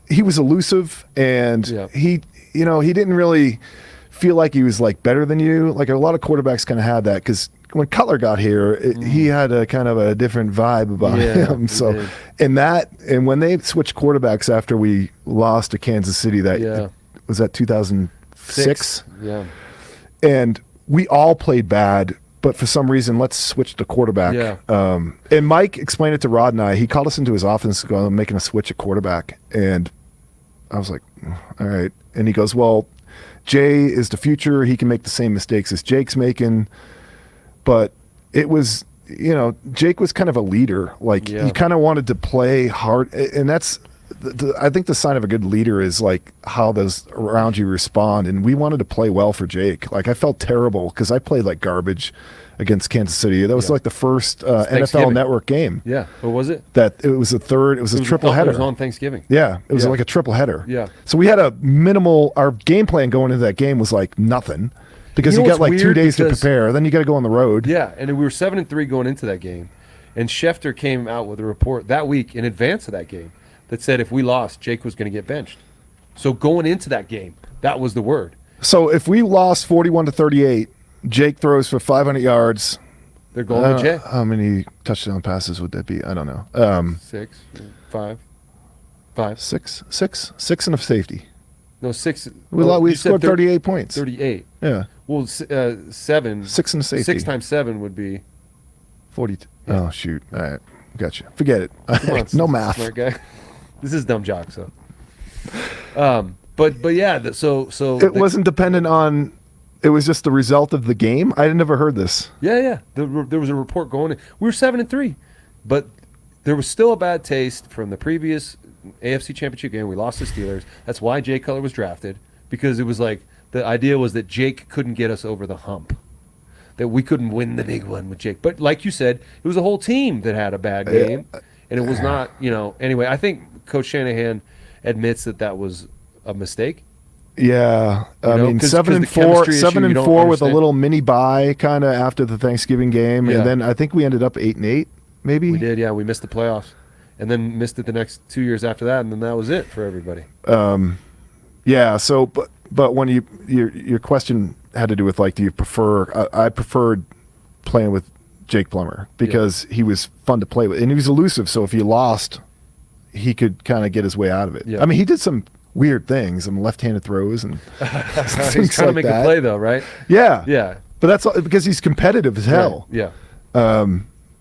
[SPEAKER 1] he was elusive, and he didn't really feel like he was like better than you. Like, a lot of quarterbacks kind of had that, because when Cutler got here, he had a kind of a different vibe about him. So, and when they switched quarterbacks after we lost to Kansas City, was that 2006?
[SPEAKER 2] Yeah.
[SPEAKER 1] And we all played bad, but for some reason, let's switch the quarterback.
[SPEAKER 2] Yeah.
[SPEAKER 1] And Mike explained it to Rod and I. He called us into his office, going, making a switch at quarterback, and I was like, all right. And he goes, well, Jay is the future. He can make the same mistakes as Jake's making. But it was Jake was kind of a leader. Like he kind of wanted to play hard, and that's. I think the sign of a good leader is like how those around you respond. And we wanted to play well for Jake. Like I felt terrible because I played like garbage against Kansas City. That was like the first NFL Network game.
[SPEAKER 2] Yeah. What was it?
[SPEAKER 1] It was a triple header.
[SPEAKER 2] It was on Thanksgiving.
[SPEAKER 1] Yeah. It was like a triple header.
[SPEAKER 2] Yeah.
[SPEAKER 1] So we had our game plan going into that game was like nothing because you got like 2 days to prepare. Then you got to go on the road.
[SPEAKER 2] Yeah. And we were 7-3 going into that game. And Schefter came out with a report that week in advance of that game that said if we lost, Jake was going to get benched. So going into that game, that was the word.
[SPEAKER 1] So if we lost 41-38, Jake throws for 500 yards.
[SPEAKER 2] They're going to Jake.
[SPEAKER 1] How many touchdown passes would that be? I don't know.
[SPEAKER 2] 6, 5.
[SPEAKER 1] 6 and a safety.
[SPEAKER 2] No, 6.
[SPEAKER 1] We scored 38 points.
[SPEAKER 2] 38.
[SPEAKER 1] Yeah.
[SPEAKER 2] Well, 7.
[SPEAKER 1] 6 and a safety.
[SPEAKER 2] 6 times 7 would be
[SPEAKER 1] 42. Yeah. Oh, shoot. All right. Gotcha. Forget it.
[SPEAKER 2] Come on,
[SPEAKER 1] no math.
[SPEAKER 2] Smart guy. This is dumb Jock, so. But yeah, so
[SPEAKER 1] it wasn't dependent on. It was just the result of the game. I had never heard this.
[SPEAKER 2] Yeah. There was a report going. We were 7-3, but there was still a bad taste from the previous AFC Championship game. We lost the Steelers. That's why Jay Cutler was drafted, because it was like the idea was that Jake couldn't get us over the hump, that we couldn't win the big one with Jake. But like you said, it was a whole team that had a bad game, and it was not. Anyway, I think Coach Shanahan admits that was a mistake.
[SPEAKER 1] Yeah, I mean 7-4 with a little mini bye kind of after the Thanksgiving game, and then I think we ended up 8-8, maybe.
[SPEAKER 2] We did, yeah. We missed the playoffs, and then missed it the next 2 years after that, and then that was it for everybody.
[SPEAKER 1] Yeah. So, but when your question had to do with like, do you prefer? I preferred playing with Jake Plummer because he was fun to play with, and he was elusive. So if you lost, he could kind of get his way out of it.
[SPEAKER 2] Yeah.
[SPEAKER 1] I mean, he did some weird things, some left-handed throws and
[SPEAKER 2] he's trying to make a play though, right?
[SPEAKER 1] Yeah. But that's all, because he's competitive as hell.
[SPEAKER 2] Right. Yeah.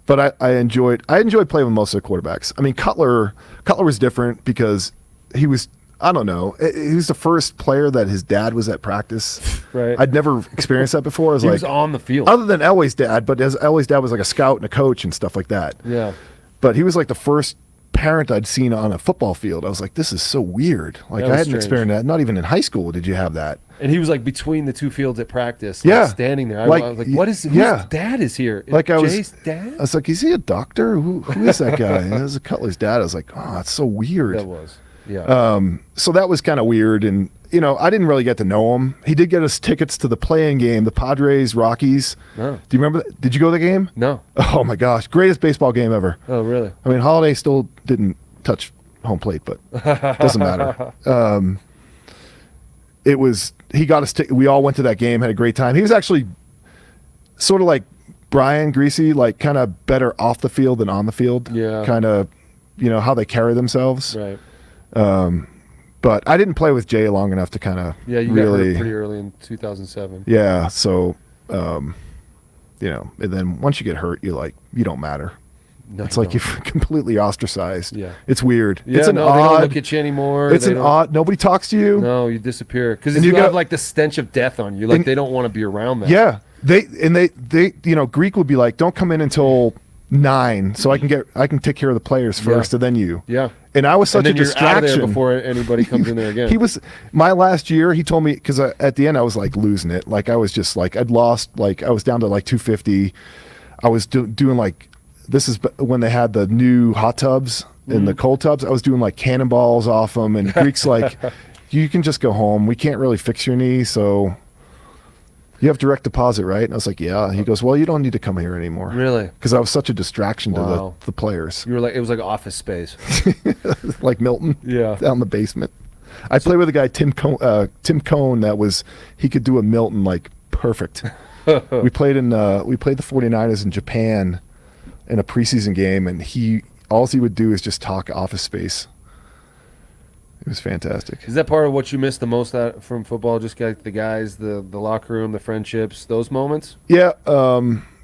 [SPEAKER 1] But I enjoyed playing with most of the quarterbacks. I mean, Cutler was different because he was, I don't know, he was the first player that his dad was at practice.
[SPEAKER 2] Right.
[SPEAKER 1] I'd never experienced that before.
[SPEAKER 2] He was on the field.
[SPEAKER 1] Other than Elway's dad, but Elway's dad was like a scout and a coach and stuff like that.
[SPEAKER 2] Yeah.
[SPEAKER 1] But he was like the first parent I'd seen on a football field. I was like, this is so weird. Like, I hadn't experienced that. Not even in high school did you have that.
[SPEAKER 2] And he was like between the two fields at practice, standing there. I was like, what is, whose dad is here? Jay's dad?
[SPEAKER 1] I was like, is he a doctor? Who is that guy? And it was Cutler's dad. I was like, oh, that's so weird.
[SPEAKER 2] That was, yeah.
[SPEAKER 1] So that was kind of weird. And, I didn't really get to know him. He did get us tickets to the play-in game, the Padres, Rockies.
[SPEAKER 2] Oh.
[SPEAKER 1] Do you remember? Did you go to the game?
[SPEAKER 2] No.
[SPEAKER 1] Oh, my gosh. Greatest baseball game ever.
[SPEAKER 2] Oh, really?
[SPEAKER 1] I mean, Holiday still didn't touch home plate, but doesn't matter. He got us we all went to that game, had a great time. He was actually sort of like Brian Greasy, like kind of better off the field than on the field.
[SPEAKER 2] Yeah.
[SPEAKER 1] Kind of, how they carry themselves.
[SPEAKER 2] Right.
[SPEAKER 1] But I didn't play with Jay long enough to kind of
[SPEAKER 2] you got hurt pretty early in 2007.
[SPEAKER 1] Yeah, so and then once you get hurt, you don't matter.
[SPEAKER 2] No,
[SPEAKER 1] it's like you're completely ostracized.
[SPEAKER 2] Yeah.
[SPEAKER 1] It's weird.
[SPEAKER 2] Yeah,
[SPEAKER 1] they
[SPEAKER 2] don't look at you anymore.
[SPEAKER 1] It's nobody talks to you.
[SPEAKER 2] No, you disappear. Because you have like the stench of death on you. Like they don't want to be around that.
[SPEAKER 1] Yeah. They Greek would be like, don't come in until 9 so I can take care of the players first and then you.
[SPEAKER 2] Yeah.
[SPEAKER 1] And I was such a distraction.
[SPEAKER 2] You're out of there before anybody comes in there again.
[SPEAKER 1] He was my last year. He told me, because at the end I was like losing it. Like I was just like, I'd lost, like I was down to like 250. I was doing like, this is when they had the new hot tubs and the cold tubs. I was doing like cannonballs off them, and Greek's like, you can just go home. We can't really fix your knee, so you have direct deposit, right? And I was like, yeah. He goes, well, you don't need to come here anymore.
[SPEAKER 2] Really?
[SPEAKER 1] Because I was such a distraction to the players.
[SPEAKER 2] You were like, it was like Office Space.
[SPEAKER 1] Like Milton.
[SPEAKER 2] Yeah.
[SPEAKER 1] Down in the basement. I played with a guy, Tim Cone, he could do a Milton like perfect. We played the 49ers in Japan in a preseason game, and all he would do is just talk Office Space. It was fantastic.
[SPEAKER 2] Is that part of what you missed the most from football? Just like the guys, the locker room, the friendships, those moments?
[SPEAKER 1] Yeah.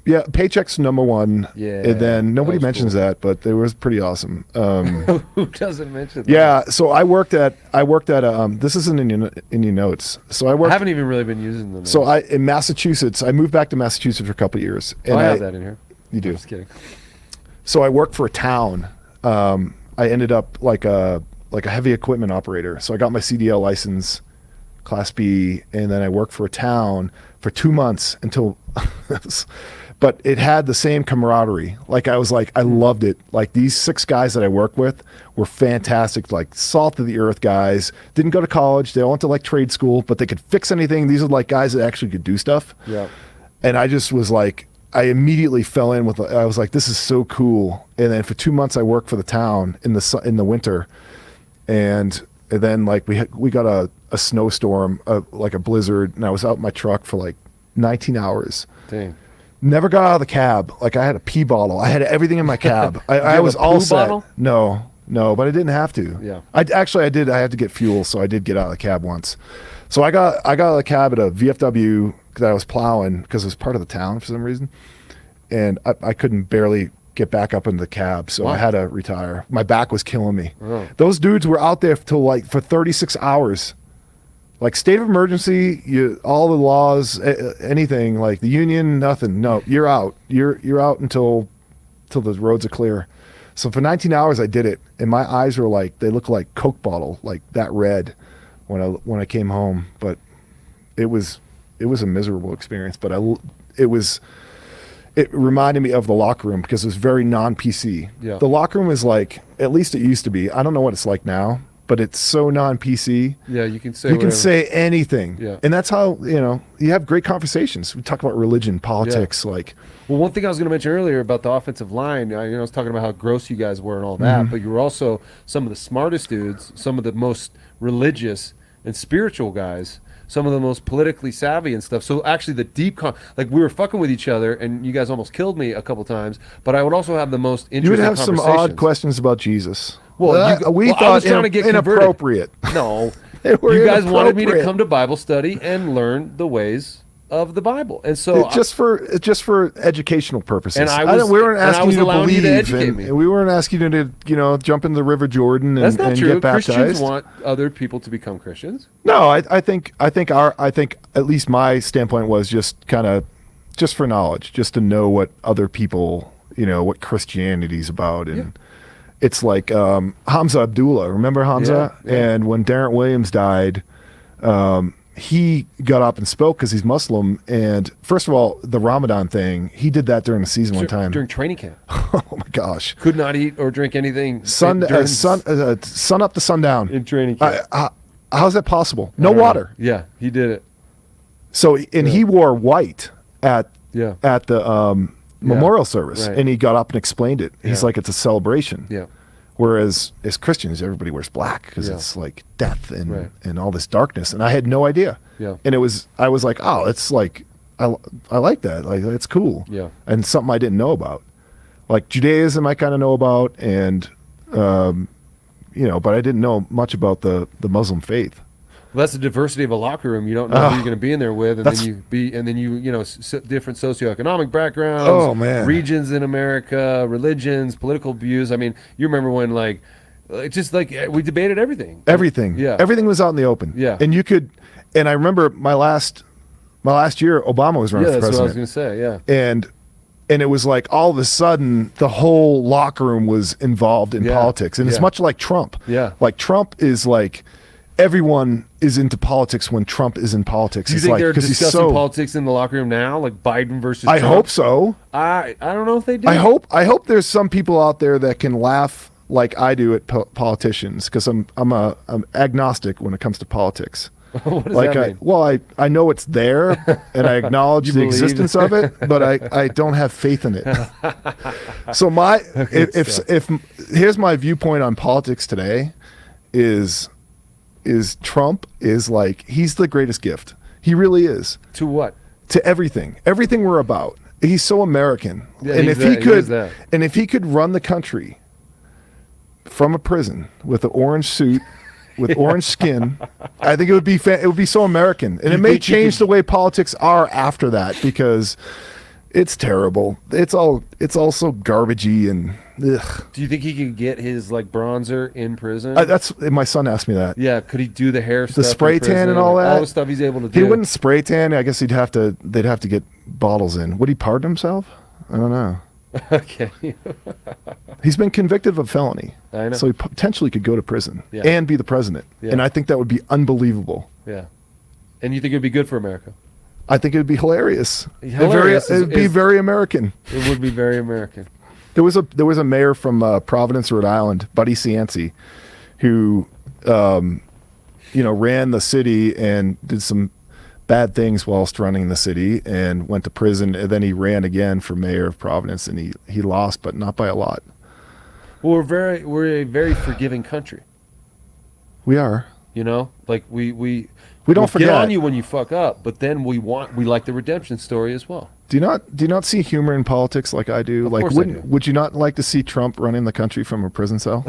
[SPEAKER 1] Yeah. Paycheck's number one.
[SPEAKER 2] Yeah.
[SPEAKER 1] And then nobody mentions that, but it was pretty awesome.
[SPEAKER 2] Who doesn't mention that?
[SPEAKER 1] Yeah. So I worked at this isn't in your notes. So I
[SPEAKER 2] haven't even really been using them.
[SPEAKER 1] So in Massachusetts, I moved back to Massachusetts for a couple of years.
[SPEAKER 2] And I have that in here.
[SPEAKER 1] You do.
[SPEAKER 2] Just kidding.
[SPEAKER 1] So I worked for a town. I ended up like a heavy equipment operator. So I got my CDL license, Class B, and then I worked for a town for 2 months until, but it had the same camaraderie. Like I was like, I loved it. Like these 6 guys that I work with were fantastic, like salt of the earth guys. Didn't go to college. They all went to like trade school, but they could fix anything. These are like guys that actually could do stuff.
[SPEAKER 2] Yeah.
[SPEAKER 1] And I just was like, I immediately fell in with. I was like, this is so cool. And then for 2 months, I worked for the town in the winter, and then like we got a snowstorm, like a blizzard, and I was out in my truck for like 19 hours.
[SPEAKER 2] Dang.
[SPEAKER 1] Never got out of the cab. Like I had a pee bottle. I had everything in my cab. I was all set. Bottle? No, but I didn't have to.
[SPEAKER 2] Yeah.
[SPEAKER 1] I did. I had to get fuel, so I did get out of the cab once. So I got out of the cab at a VFW that I was plowing because it was part of the town for some reason, and I couldn't barely get back up into the cab, so I had to retire. My back was killing me.
[SPEAKER 2] Oh.
[SPEAKER 1] Those dudes were out there till like for 36 hours. Like state of emergency, all the laws, anything like the union, nothing. No, you're out. You're out until the roads are clear. So for 19 hours I did it, and my eyes were like, they looked like Coke bottle, like that red when I came home. But it was a miserable experience. But it reminded me of the locker room because it was very non-PC. Yeah. The locker room is like, at least it used to be. I don't know what it's like now, but it's so non-PC.
[SPEAKER 2] Yeah, you can say
[SPEAKER 1] can say anything.
[SPEAKER 2] Yeah.
[SPEAKER 1] And that's how, you have great conversations. We talk about religion, politics, like.
[SPEAKER 2] Well, one thing I was going to mention earlier about the offensive line, I was talking about how gross you guys were and all that, but you were also some of the smartest dudes, some of the most religious and spiritual guys, some of the most politically savvy and stuff. So actually the deep, like we were fucking with each other and you guys almost killed me a couple times, but I would also have the most interesting
[SPEAKER 1] You would have some
[SPEAKER 2] conversations.
[SPEAKER 1] odd questions about Jesus.
[SPEAKER 2] Well,
[SPEAKER 1] we thought
[SPEAKER 2] I was trying to get
[SPEAKER 1] inappropriate.
[SPEAKER 2] No, you guys wanted me to come to Bible study and learn the ways of the Bible, and so
[SPEAKER 1] just for educational purposes.
[SPEAKER 2] And
[SPEAKER 1] we weren't asking you to
[SPEAKER 2] allowing
[SPEAKER 1] believe,
[SPEAKER 2] you to educate me.
[SPEAKER 1] And we weren't asking you to jump in the River Jordan and,
[SPEAKER 2] That's not true.
[SPEAKER 1] Get baptized.
[SPEAKER 2] Christians want other people to become Christians.
[SPEAKER 1] No, I think at least my standpoint was just for knowledge, just to know what other people, what Christianity's about. And it's like Hamza Abdullah. Remember Hamza? Yeah. And when Darren Williams died, he got up and spoke because he's Muslim. And first of all, the Ramadan thing, he did that during the season one time.
[SPEAKER 2] During training camp.
[SPEAKER 1] Oh my gosh.
[SPEAKER 2] Could not eat or drink anything.
[SPEAKER 1] Sun up to sundown.
[SPEAKER 2] In training camp.
[SPEAKER 1] How's that possible? No water.
[SPEAKER 2] Yeah, he did it.
[SPEAKER 1] So, he wore white at the memorial service. Right. And he got up and explained it. He's like, it's a celebration.
[SPEAKER 2] Yeah.
[SPEAKER 1] Whereas as Christians, everybody wears black because it's like death and all this darkness. And I had no idea.
[SPEAKER 2] Yeah.
[SPEAKER 1] And I was like, oh, it's like, I like that. Like, it's cool.
[SPEAKER 2] Yeah.
[SPEAKER 1] And something I didn't know about. Like Judaism, I kind of know about. And, but I didn't know much about the Muslim faith.
[SPEAKER 2] Well, that's the diversity of a locker room. You don't know who you're going to be in there with, and then you different socioeconomic backgrounds, regions in America, religions, political views. I mean, you remember when we debated everything.
[SPEAKER 1] Everything.
[SPEAKER 2] Yeah.
[SPEAKER 1] Everything was out in the open.
[SPEAKER 2] Yeah.
[SPEAKER 1] And I remember my last year, Obama was running for president.
[SPEAKER 2] That's what I was going to say. Yeah.
[SPEAKER 1] And it was like all of a sudden the whole locker room was involved in politics, and it's much like Trump.
[SPEAKER 2] Yeah.
[SPEAKER 1] Like Trump is like. Everyone is into politics when Trump is in politics.
[SPEAKER 2] Do you think they're discussing politics in the locker room now, like Biden versus Trump?
[SPEAKER 1] I hope so.
[SPEAKER 2] I don't know if they do.
[SPEAKER 1] I hope there's some people out there that can laugh like I do at politicians, because I'm agnostic when it comes to politics.
[SPEAKER 2] What does that mean?
[SPEAKER 1] Well, I know it's there, and I acknowledge the existence of it, but I don't have faith in it. So if here's my viewpoint on politics today, is Trump is like, he's the greatest gift. He really is.
[SPEAKER 2] To what?
[SPEAKER 1] To everything. Everything we're about. He's so American.
[SPEAKER 2] Yeah,
[SPEAKER 1] and if he could run the country from a prison with an orange suit, with orange skin, I think it would be so American. And it may change the way politics are after that, because it's terrible. It's all so garbagey and ugh.
[SPEAKER 2] Do you think he could get his bronzer in prison?
[SPEAKER 1] That's my son asked me that.
[SPEAKER 2] Yeah, could he do the hair stuff,
[SPEAKER 1] the spray tan and all that?
[SPEAKER 2] All the stuff he's able to do.
[SPEAKER 1] He wouldn't spray tan. I guess they'd have to get bottles in. Would he pardon himself? I don't know.
[SPEAKER 2] Okay.
[SPEAKER 1] He's been convicted of a felony.
[SPEAKER 2] I know.
[SPEAKER 1] So he potentially could go to prison
[SPEAKER 2] Yeah.
[SPEAKER 1] and be the president.
[SPEAKER 2] Yeah.
[SPEAKER 1] And I think that would be unbelievable.
[SPEAKER 2] Yeah. And you think it'd be good for America?
[SPEAKER 1] I think it would be hilarious.
[SPEAKER 2] Hilarious
[SPEAKER 1] It would be very American.
[SPEAKER 2] It would be very American.
[SPEAKER 1] There was a mayor from Providence, Rhode Island, Buddy Cianci, who ran the city and did some bad things whilst running the city and went to prison, and then he ran again for mayor of Providence, and he lost, but not by a lot.
[SPEAKER 2] Well, we're a very forgiving country.
[SPEAKER 1] We are.
[SPEAKER 2] Like we
[SPEAKER 1] don't forget.
[SPEAKER 2] Get on you when you fuck up, but then we like the redemption story as well.
[SPEAKER 1] Do you not see humor in politics like I do?
[SPEAKER 2] Of
[SPEAKER 1] Like,
[SPEAKER 2] course I do.
[SPEAKER 1] would you not like to see Trump running the country from a prison cell?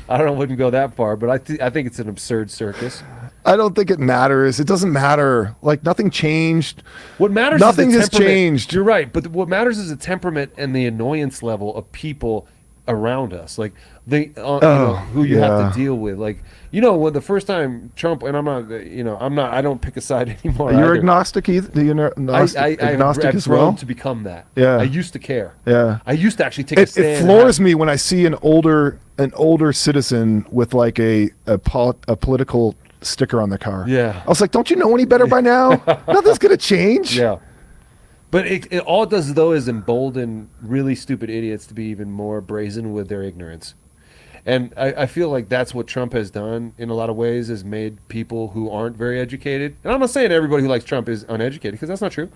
[SPEAKER 2] I wouldn't go that far, but I think it's an absurd circus.
[SPEAKER 1] I don't think it matters. It doesn't matter. Like, nothing changed.
[SPEAKER 2] What matters
[SPEAKER 1] Nothing
[SPEAKER 2] is the
[SPEAKER 1] has
[SPEAKER 2] temperament.
[SPEAKER 1] changed.
[SPEAKER 2] You're right, but what matters is the temperament and the annoyance level of people around us, like who you have to deal with. Like, when the first time Trump, and I don't pick a side anymore.
[SPEAKER 1] You're
[SPEAKER 2] either.
[SPEAKER 1] agnostic either? Agnostic
[SPEAKER 2] I've
[SPEAKER 1] as
[SPEAKER 2] grown
[SPEAKER 1] well?
[SPEAKER 2] to become that.
[SPEAKER 1] Yeah.
[SPEAKER 2] I used to care.
[SPEAKER 1] Yeah.
[SPEAKER 2] I used to actually take a
[SPEAKER 1] It
[SPEAKER 2] stand.
[SPEAKER 1] floors me when I see an older citizen with like a political sticker on the car.
[SPEAKER 2] Yeah.
[SPEAKER 1] I was like, don't you know any better by now? Nothing's gonna change.
[SPEAKER 2] Yeah. But it all it does, though, is embolden really stupid idiots to be even more brazen with their ignorance. And I feel like that's what Trump has done in a lot of ways, is made people who aren't very educated. And I'm not saying everybody who likes Trump is uneducated, because that's not true.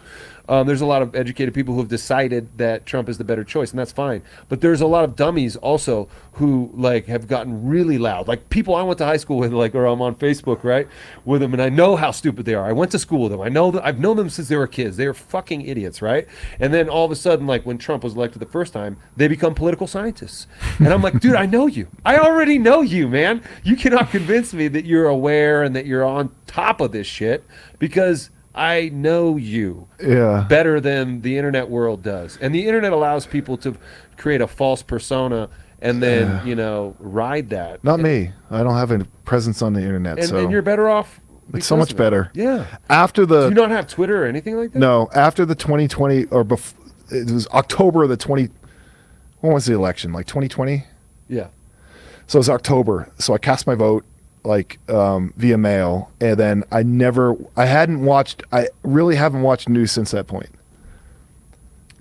[SPEAKER 2] There's a lot of educated people who have decided that Trump is the better choice, and that's fine. But there's a lot of dummies also who have gotten really loud. Like people I went to high school with, or I'm on Facebook, right, with them, and I know how stupid they are. I went to school with them. I know that I've known them since they were kids. They are fucking idiots, right? And then all of a sudden, when Trump was elected the first time, they become political scientists. And I'm like, dude, I know you. I already know you, man. You cannot convince me that you're aware and that you're on top of this shit, because I know you better than the internet world does. And the internet allows people to create a false persona and then, ride that.
[SPEAKER 1] Not me. I don't have a presence on the internet.
[SPEAKER 2] And you're better off.
[SPEAKER 1] It's so much better.
[SPEAKER 2] Yeah.
[SPEAKER 1] After
[SPEAKER 2] Do you not have Twitter or anything like that?
[SPEAKER 1] No, after the 2020, or it was October of the when was the election? Like 2020?
[SPEAKER 2] Yeah.
[SPEAKER 1] So it was October. So I cast my vote via mail, and then I really haven't watched news since that point.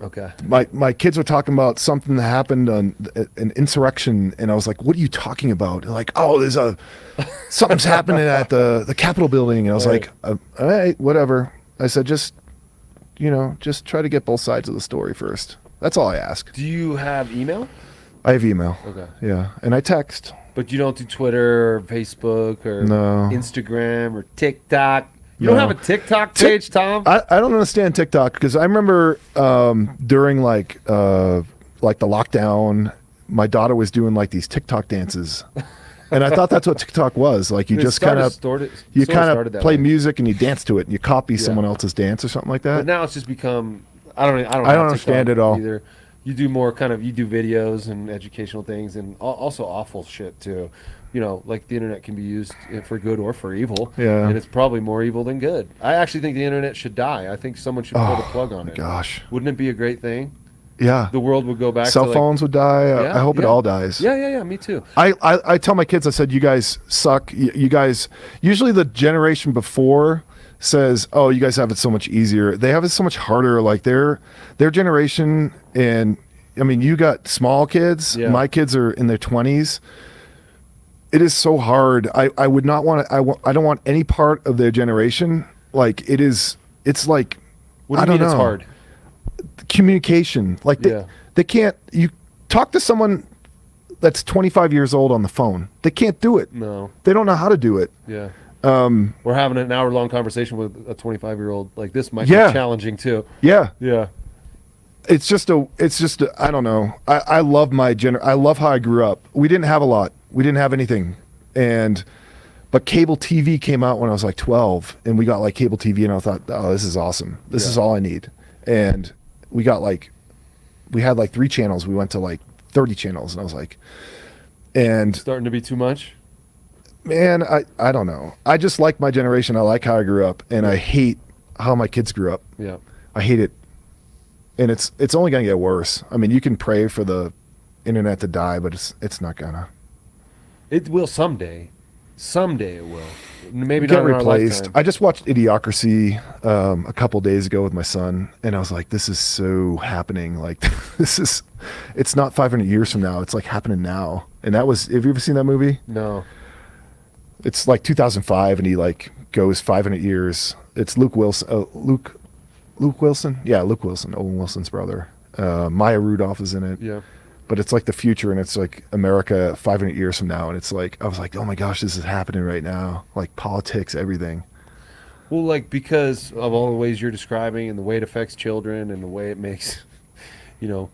[SPEAKER 2] Okay.
[SPEAKER 1] My kids were talking about something that happened on an insurrection, and I was like, "What are you talking about?" They're like, "Oh, something's happening at the Capitol building." And I was like, "All right, whatever." I said, just try to get both sides of the story first. That's all I ask.
[SPEAKER 2] Do you have email?
[SPEAKER 1] I have email.
[SPEAKER 2] Okay.
[SPEAKER 1] Yeah, and I text.
[SPEAKER 2] But you don't do Twitter or Facebook or
[SPEAKER 1] No.
[SPEAKER 2] Instagram or TikTok? You don't
[SPEAKER 1] No.
[SPEAKER 2] have a TikTok page, Tom?
[SPEAKER 1] I don't understand TikTok, because I remember during the lockdown, my daughter was doing these TikTok dances, and I thought that's what TikTok was. Like, you just kind of play music and you dance to it and you copy someone else's dance or something like that.
[SPEAKER 2] But now it's just become I don't
[SPEAKER 1] understand it all
[SPEAKER 2] either. You do more you do videos and educational things, and also awful shit too. The internet can be used for good or for evil.
[SPEAKER 1] Yeah.
[SPEAKER 2] And it's probably more evil than good. I actually think the internet should die. I think someone should pull the plug on it.
[SPEAKER 1] Gosh.
[SPEAKER 2] Wouldn't it be a great thing?
[SPEAKER 1] Yeah.
[SPEAKER 2] The world would go back to
[SPEAKER 1] Cell phones would die. I hope it all dies.
[SPEAKER 2] Yeah, me too.
[SPEAKER 1] I tell my kids, I said, you guys suck. You guys, usually the generation before says, oh, you guys have it so much easier. They have it so much harder. Like their generation, and I mean, you got small kids.
[SPEAKER 2] Yeah.
[SPEAKER 1] My kids are in their 20s. It is so hard. I would not want to, I don't want any part of their generation. Like it's like,
[SPEAKER 2] What do you
[SPEAKER 1] I don't
[SPEAKER 2] mean it's
[SPEAKER 1] know.
[SPEAKER 2] hard?
[SPEAKER 1] Communication. Like they can't, you talk to someone that's 25 years old on the phone. They can't do it.
[SPEAKER 2] No.
[SPEAKER 1] They don't know how to do it.
[SPEAKER 2] Yeah. We're having an hour-long conversation with a 25-year-old. Like, this might be challenging too.
[SPEAKER 1] Yeah.
[SPEAKER 2] Yeah.
[SPEAKER 1] It's just a I don't know. I love I love how I grew up. We didn't have a lot. We didn't have anything. But cable TV came out when I was like 12, and we got like cable TV, and I thought, oh, this is awesome. This is all I need. And we had like 3 channels. We went to like 30 channels, and I was like, and
[SPEAKER 2] Starting to be too much?
[SPEAKER 1] man, I don't know. I just like my generation. I like how I grew up, and I hate how my kids grew up.
[SPEAKER 2] Yeah.
[SPEAKER 1] I hate it. and it's only gonna get worse. I mean, you can pray for the internet to die, but it's not gonna.
[SPEAKER 2] It will someday. Someday it will. Maybe
[SPEAKER 1] get
[SPEAKER 2] not in our
[SPEAKER 1] replaced.
[SPEAKER 2] lifetime.
[SPEAKER 1] I just watched Idiocracy a couple days ago with my son, and I was like, "This is so happening. Like, it's not 500 years from now. It's like happening now." And that was. Have you ever seen that movie?
[SPEAKER 2] No.
[SPEAKER 1] It's like 2005, and he like goes 500 years. It's Luke Wilson. Luke Wilson. Yeah, Luke Wilson, Owen Wilson's brother. Maya Rudolph is in it.
[SPEAKER 2] Yeah.
[SPEAKER 1] But it's like the future, and it's like America 500 years from now, and it's like I was like, oh my gosh, this is happening right now. Like politics, everything.
[SPEAKER 2] Well, like because of all the ways you're describing and the way it affects children and the way it makes, you know,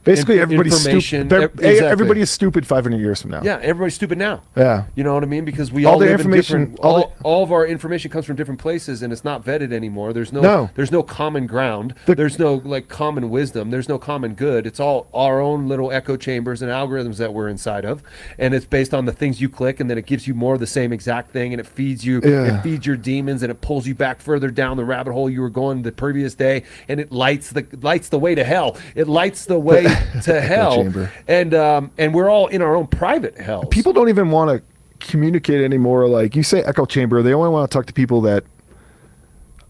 [SPEAKER 1] basically everybody's
[SPEAKER 2] information.
[SPEAKER 1] stupid.
[SPEAKER 2] Exactly.
[SPEAKER 1] Everybody is stupid 500 years from now.
[SPEAKER 2] Yeah, everybody's stupid now.
[SPEAKER 1] Yeah.
[SPEAKER 2] You know what I mean? Because we
[SPEAKER 1] All
[SPEAKER 2] all
[SPEAKER 1] the
[SPEAKER 2] live
[SPEAKER 1] information-
[SPEAKER 2] in different. All of our information comes from different places, and it's not vetted anymore. There's
[SPEAKER 1] No.
[SPEAKER 2] There's no common ground. There's no like common wisdom. There's no common good. It's all our own little echo chambers and algorithms that we're inside of, and it's based on the things you click, and then it gives you more of the same exact thing, and it feeds you.
[SPEAKER 1] Yeah.
[SPEAKER 2] It feeds your demons, and it pulls you back further down the rabbit hole you were going the previous day, and it lights the way to hell. It lights the way to hell,
[SPEAKER 1] chamber.
[SPEAKER 2] and we're all in our own private hell.
[SPEAKER 1] People don't even want to communicate anymore. Like you say echo chamber, they only want to talk to people that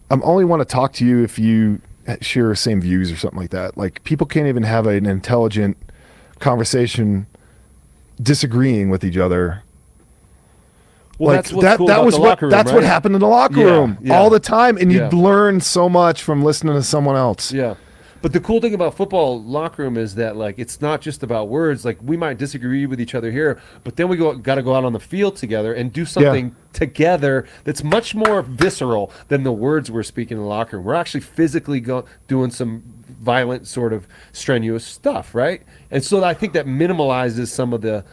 [SPEAKER 1] only want to talk to you if you share the same views or something like that. Like people can't even have an intelligent conversation disagreeing with each other.
[SPEAKER 2] Well,
[SPEAKER 1] Like
[SPEAKER 2] that's what's cool about
[SPEAKER 1] was
[SPEAKER 2] the locker room,
[SPEAKER 1] that's what
[SPEAKER 2] right?
[SPEAKER 1] happened in the locker
[SPEAKER 2] Yeah,
[SPEAKER 1] room
[SPEAKER 2] yeah.
[SPEAKER 1] all the time, and
[SPEAKER 2] Yeah.
[SPEAKER 1] you'd learn so much from listening to someone else.
[SPEAKER 2] Yeah. But the cool thing about football locker room is that like it's not just about words. Like we might disagree with each other here, but then we got to go out on the field together and do something together that's much more visceral than the words we're speaking in the locker room. We're actually physically doing some violent, sort of strenuous stuff, right? And so I think that minimalizes some of the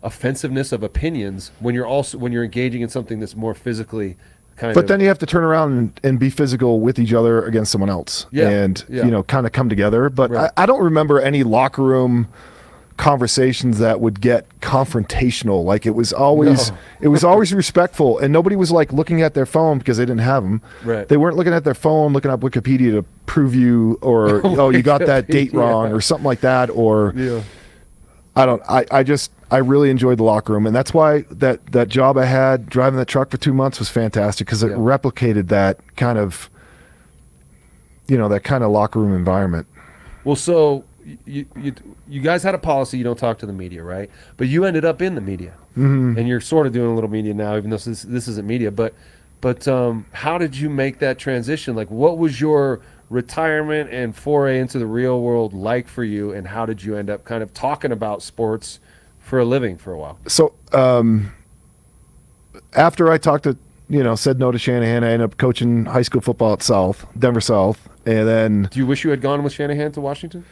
[SPEAKER 2] offensiveness of opinions when you're engaging in something that's more physically kind of.
[SPEAKER 1] But then you have to turn around and be physical with each other against someone else, and
[SPEAKER 2] Yeah.
[SPEAKER 1] you know, kind of come together. But
[SPEAKER 2] Right.
[SPEAKER 1] I don't remember any locker room conversations that would get confrontational. Like it was always respectful, and nobody was like looking at their phone because they didn't have them.
[SPEAKER 2] Right.
[SPEAKER 1] They weren't looking at their phone, looking up Wikipedia to prove you, or oh, you got that date wrong, or something like that, or.
[SPEAKER 2] Yeah.
[SPEAKER 1] I really enjoyed the locker room, and that's why that job I had driving that truck for 2 months was fantastic, because it replicated that kind of, that kind of locker room environment.
[SPEAKER 2] Well, so you guys had a policy you don't talk to the media, right? But you ended up in the media, and you're sort of doing a little media now, even though this isn't media. But how did you make that transition? Like, what was your retirement and foray into the real world like for you, and how did you end up kind of talking about sports for a living for a while?
[SPEAKER 1] So after I talked to, said no to Shanahan, I ended up coaching high school football at Denver South, and then.
[SPEAKER 2] Do you wish you had gone with Shanahan to Washington?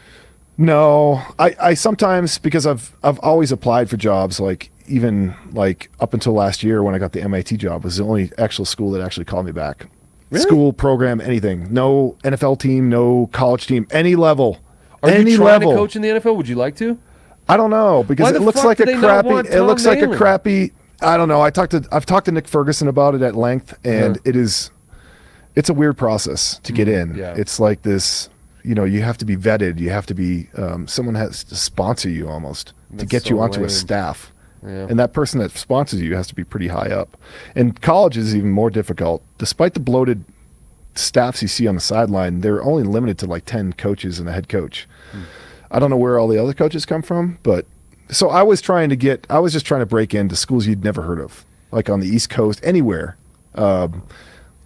[SPEAKER 1] No, I sometimes, because I've always applied for jobs, like even like up until last year when I got the MIT job, was the only actual school that actually called me back.
[SPEAKER 2] Really?
[SPEAKER 1] School, program, anything. No NFL team, no college team, any level.
[SPEAKER 2] Are
[SPEAKER 1] any
[SPEAKER 2] you trying
[SPEAKER 1] level.
[SPEAKER 2] to coach in the NFL? Would you like to?
[SPEAKER 1] I don't know, because
[SPEAKER 2] Why
[SPEAKER 1] it
[SPEAKER 2] the
[SPEAKER 1] looks
[SPEAKER 2] fuck
[SPEAKER 1] like
[SPEAKER 2] do
[SPEAKER 1] a
[SPEAKER 2] they not
[SPEAKER 1] crappy.
[SPEAKER 2] want
[SPEAKER 1] It looks
[SPEAKER 2] Tom
[SPEAKER 1] like a
[SPEAKER 2] Nalen?
[SPEAKER 1] crappy. I don't know. I've talked to Nick Ferguson about it at length, and it's a weird process to get in.
[SPEAKER 2] Yeah.
[SPEAKER 1] It's like this. You have to be vetted. You have to be. Someone has to sponsor you almost to
[SPEAKER 2] That's
[SPEAKER 1] get
[SPEAKER 2] so
[SPEAKER 1] you onto
[SPEAKER 2] lame.
[SPEAKER 1] a staff.
[SPEAKER 2] Yeah.
[SPEAKER 1] And that person that sponsors you has to be pretty high up. And college is even more difficult. Despite the bloated staffs you see on the sideline, they're only limited to like 10 coaches and a head coach. I don't know where all the other coaches come from, but so I was just trying to break into schools you'd never heard of, like on the East Coast, anywhere.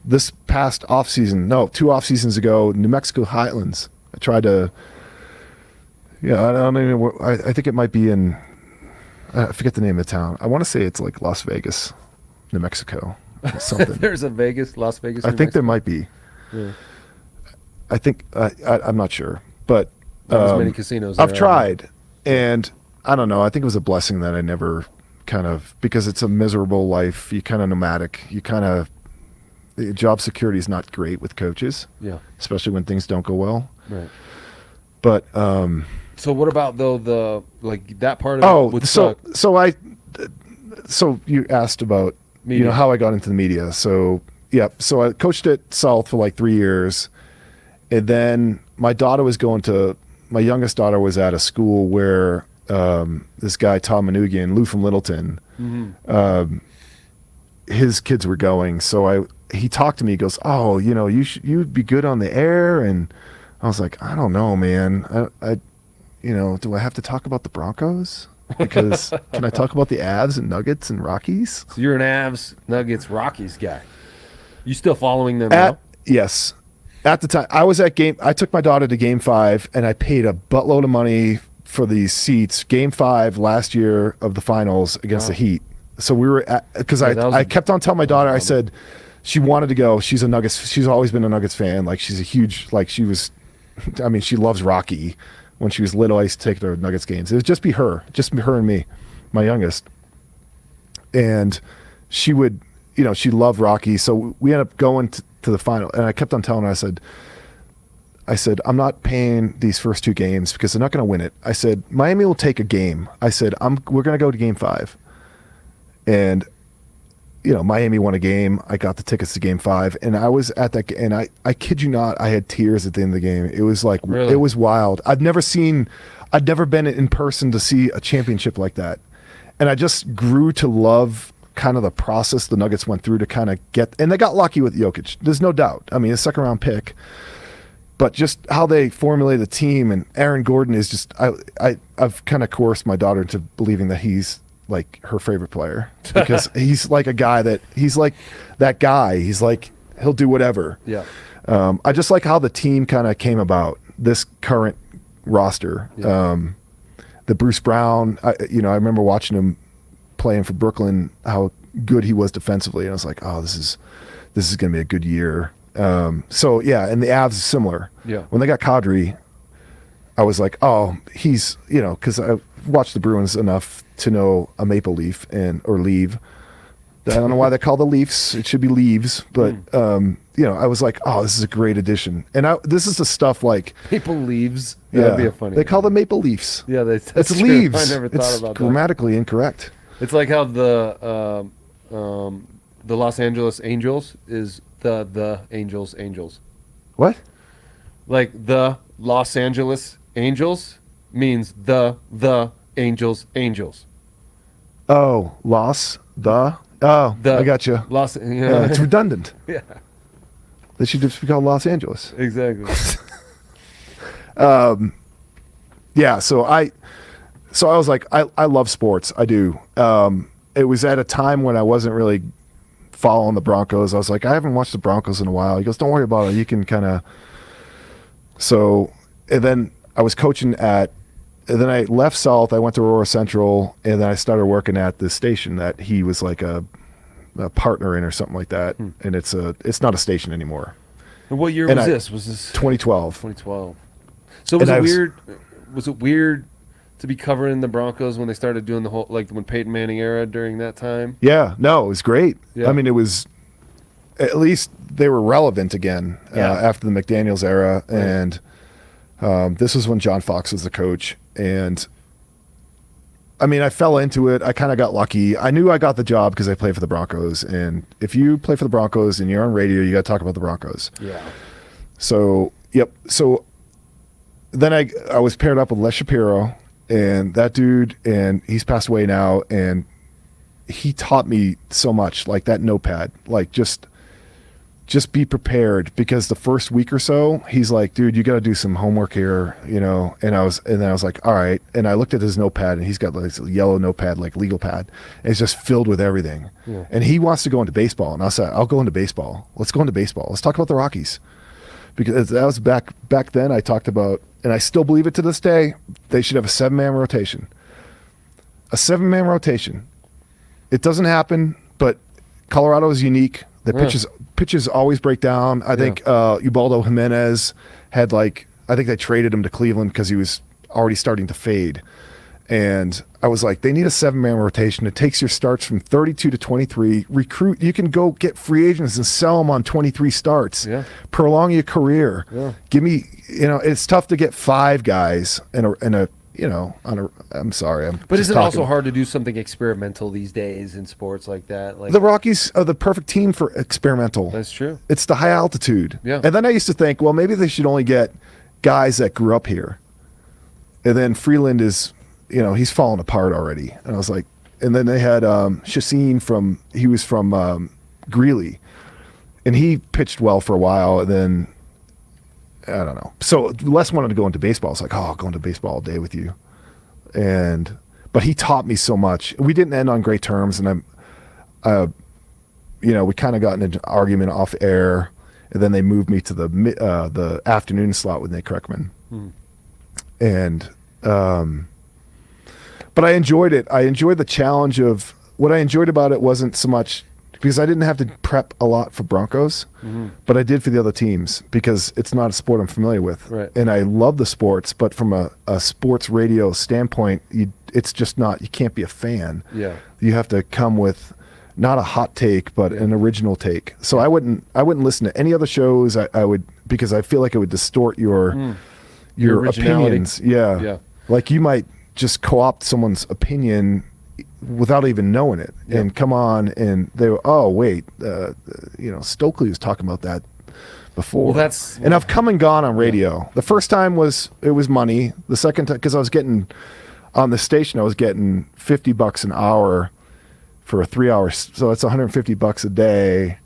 [SPEAKER 1] This past two off seasons ago, New Mexico Highlands. I tried to, I don't even know. I think it might be in, I forget the name of the town. I want to say it's like Las Vegas, New Mexico, or something.
[SPEAKER 2] There's a Las Vegas.
[SPEAKER 1] I think there might be.
[SPEAKER 2] Yeah.
[SPEAKER 1] I think I'm not sure, but
[SPEAKER 2] Not as many casinos.
[SPEAKER 1] I've
[SPEAKER 2] there are.
[SPEAKER 1] tried, and I don't know. I think it was a blessing that I never because it's a miserable life. You kind of nomadic. The job security is not great with coaches, especially when things don't go well.
[SPEAKER 2] Right.
[SPEAKER 1] But
[SPEAKER 2] so what about though that part of it would suck?
[SPEAKER 1] So you asked about
[SPEAKER 2] Media.
[SPEAKER 1] how I got into the media. So I coached at South for like 3 years, and then my youngest daughter was at a school where this guy Tom Manoogian, Lou from Littleton, his kids were going. So he talked to me. He goes, "Oh, you'd be good on the air." And I was like, "I don't know, man. Do I have to talk about the Broncos? Because can I talk about the Avs and Nuggets and Rockies?"
[SPEAKER 2] So you're an Avs, Nuggets, Rockies guy. You still following them now?
[SPEAKER 1] Yes. At the time, I took my daughter to Game 5, and I paid a buttload of money for these seats. Game 5 last year of the finals against the Heat. So we were because I kept on telling my daughter, I said she wanted to go. She's a Nuggets. She's always been a Nuggets fan. Like she's a huge, she loves Rocky. When she was little, I used to take her to Nuggets games. It would just be her and me, my youngest. And she would, she loved Rocky. So we ended up going to the final. And I kept on telling her, I said, I'm not paying these first 2 games because they're not going to win it. I said, Miami will take a game. I said, we're going to go to Game 5. And, Miami won a game. I got the tickets to Game 5. And I was at that, and I kid you not, I had tears at the end of the game. It was like,
[SPEAKER 2] really?
[SPEAKER 1] It was wild. I'd never been in person to see a championship like that. And I just grew to love kind of the process the Nuggets went through to kind of and they got lucky with Jokic. There's no doubt. I mean, a 2nd round pick. But just how they formulate the team, and Aaron Gordon is just, I've kind of coerced my daughter into believing that he's like her favorite player because he's like a guy he's like that guy. He's like, he'll do whatever.
[SPEAKER 2] Yeah.
[SPEAKER 1] I just like how the team kind of came about, this current roster.
[SPEAKER 2] Yeah.
[SPEAKER 1] The Bruce Brown, I remember watching him playing for Brooklyn, how good he was defensively. And I was like, oh, this is going to be a good year. So yeah, and the Avs is similar.
[SPEAKER 2] Yeah. When
[SPEAKER 1] they got Kadri, I was like, oh, he's, because I watched the Bruins enough to know a maple leaf or leave. I don't know why they call the Leafs. It should be leaves, but I was like, oh, this is a great addition. And this is the stuff like
[SPEAKER 2] maple leaves.
[SPEAKER 1] Yeah,
[SPEAKER 2] that'd be a funny.
[SPEAKER 1] They call them maple leafs.
[SPEAKER 2] Yeah,
[SPEAKER 1] it's
[SPEAKER 2] true.
[SPEAKER 1] leaves.
[SPEAKER 2] I never thought about that.
[SPEAKER 1] Grammatically incorrect.
[SPEAKER 2] It's like how the Los Angeles Angels is the Angels.
[SPEAKER 1] What?
[SPEAKER 2] Like the Los Angeles Angels means the Angels.
[SPEAKER 1] Oh, I got you. Yeah, it's redundant.
[SPEAKER 2] Yeah.
[SPEAKER 1] They should just be called Los Angeles.
[SPEAKER 2] Exactly.
[SPEAKER 1] Yeah, so I was like, I love sports. I do. It was at a time when I wasn't really following the Broncos. I was like, I haven't watched the Broncos in a while. He goes, don't worry about it. You can kind of. So, and then I was coaching and then I left South. I went to Aurora Central, and then I started working at the station that he was like a partner in or something like that. And it's not a station anymore.
[SPEAKER 2] And what year was this? Was this
[SPEAKER 1] 2012?
[SPEAKER 2] 2012. So was it weird? Was it weird to be covering the Broncos when they started doing the whole, like when Peyton Manning era during that time?
[SPEAKER 1] Yeah, no, it was great.
[SPEAKER 2] Yeah.
[SPEAKER 1] I mean, it was, at least they were relevant again after the McDaniels era. Right. And this was when John Fox was the coach. And I mean, I fell into it. I kind of got lucky. I knew I got the job because I played for the Broncos. And if you play for the Broncos and you're on radio, you got to talk about the Broncos.
[SPEAKER 2] Yeah.
[SPEAKER 1] So, yep. So then I was paired up with Les Shapiro, and that dude, and he's passed away now, and he taught me so much, like that notepad, like just be prepared, because the first week or so, he's like, dude, you got to do some homework here, and then I was like, all right. And I looked at his notepad, and he's got like this yellow notepad, like legal pad, and it's just filled with everything. Yeah. And he wants to go into baseball. And I said, I'll go into baseball. Let's go into baseball. Let's talk about the Rockies. Because that was back then, I talked about, and I still believe it to this day, they should have a 7-man rotation. A 7-man rotation. It doesn't happen, but Colorado is unique. The pitches always break down. I think Ubaldo Jimenez had I think they traded him to Cleveland because he was already starting to fade. And I was like, they need a 7-man rotation. It takes your starts from 32 to 23. Recruit. You can go get free agents and sell them on 23 starts.
[SPEAKER 2] Yeah.
[SPEAKER 1] Prolong your career.
[SPEAKER 2] Yeah.
[SPEAKER 1] Give me, it's tough to get 5 guys I'm sorry.
[SPEAKER 2] But is it also hard to do something experimental these days in sports like that? Like
[SPEAKER 1] the Rockies are the perfect team for experimental.
[SPEAKER 2] That's true.
[SPEAKER 1] It's the high altitude.
[SPEAKER 2] Yeah.
[SPEAKER 1] And then I used to think, well, maybe they should only get guys that grew up here. And then Freeland is, he's fallen apart already. And I was like, and then they had Chassin he was from Guerilla. And he pitched well for a while, and then I don't know. So Les wanted to go into baseball. I was like, oh, I'll go into baseball all day with you. But he taught me so much. We didn't end on great terms, and we kind of got in an argument off air, and then they moved me to the afternoon slot with Nate Kreckman. And but I enjoyed it. I enjoyed the challenge of what I enjoyed about it wasn't so much because I didn't have to prep a lot for Broncos, but I did for the other teams because it's not a sport I'm familiar with.
[SPEAKER 2] Right.
[SPEAKER 1] And I love the sports, but from a sports radio standpoint, it's just not, you can't be a fan.
[SPEAKER 2] Yeah.
[SPEAKER 1] You have to come with not a hot take, but an original take. So I wouldn't listen to any other shows. I would, because I feel like it would distort your opinions. Yeah. Like you might just co-opt someone's opinion without even knowing it and come on and they were, oh wait, Stokely was talking about that before.
[SPEAKER 2] Well,
[SPEAKER 1] and I've come and gone on radio. The first time it was money. The second time, because I was getting on the station, I was getting $50 an hour for a 3 hours. So it's $150 a day.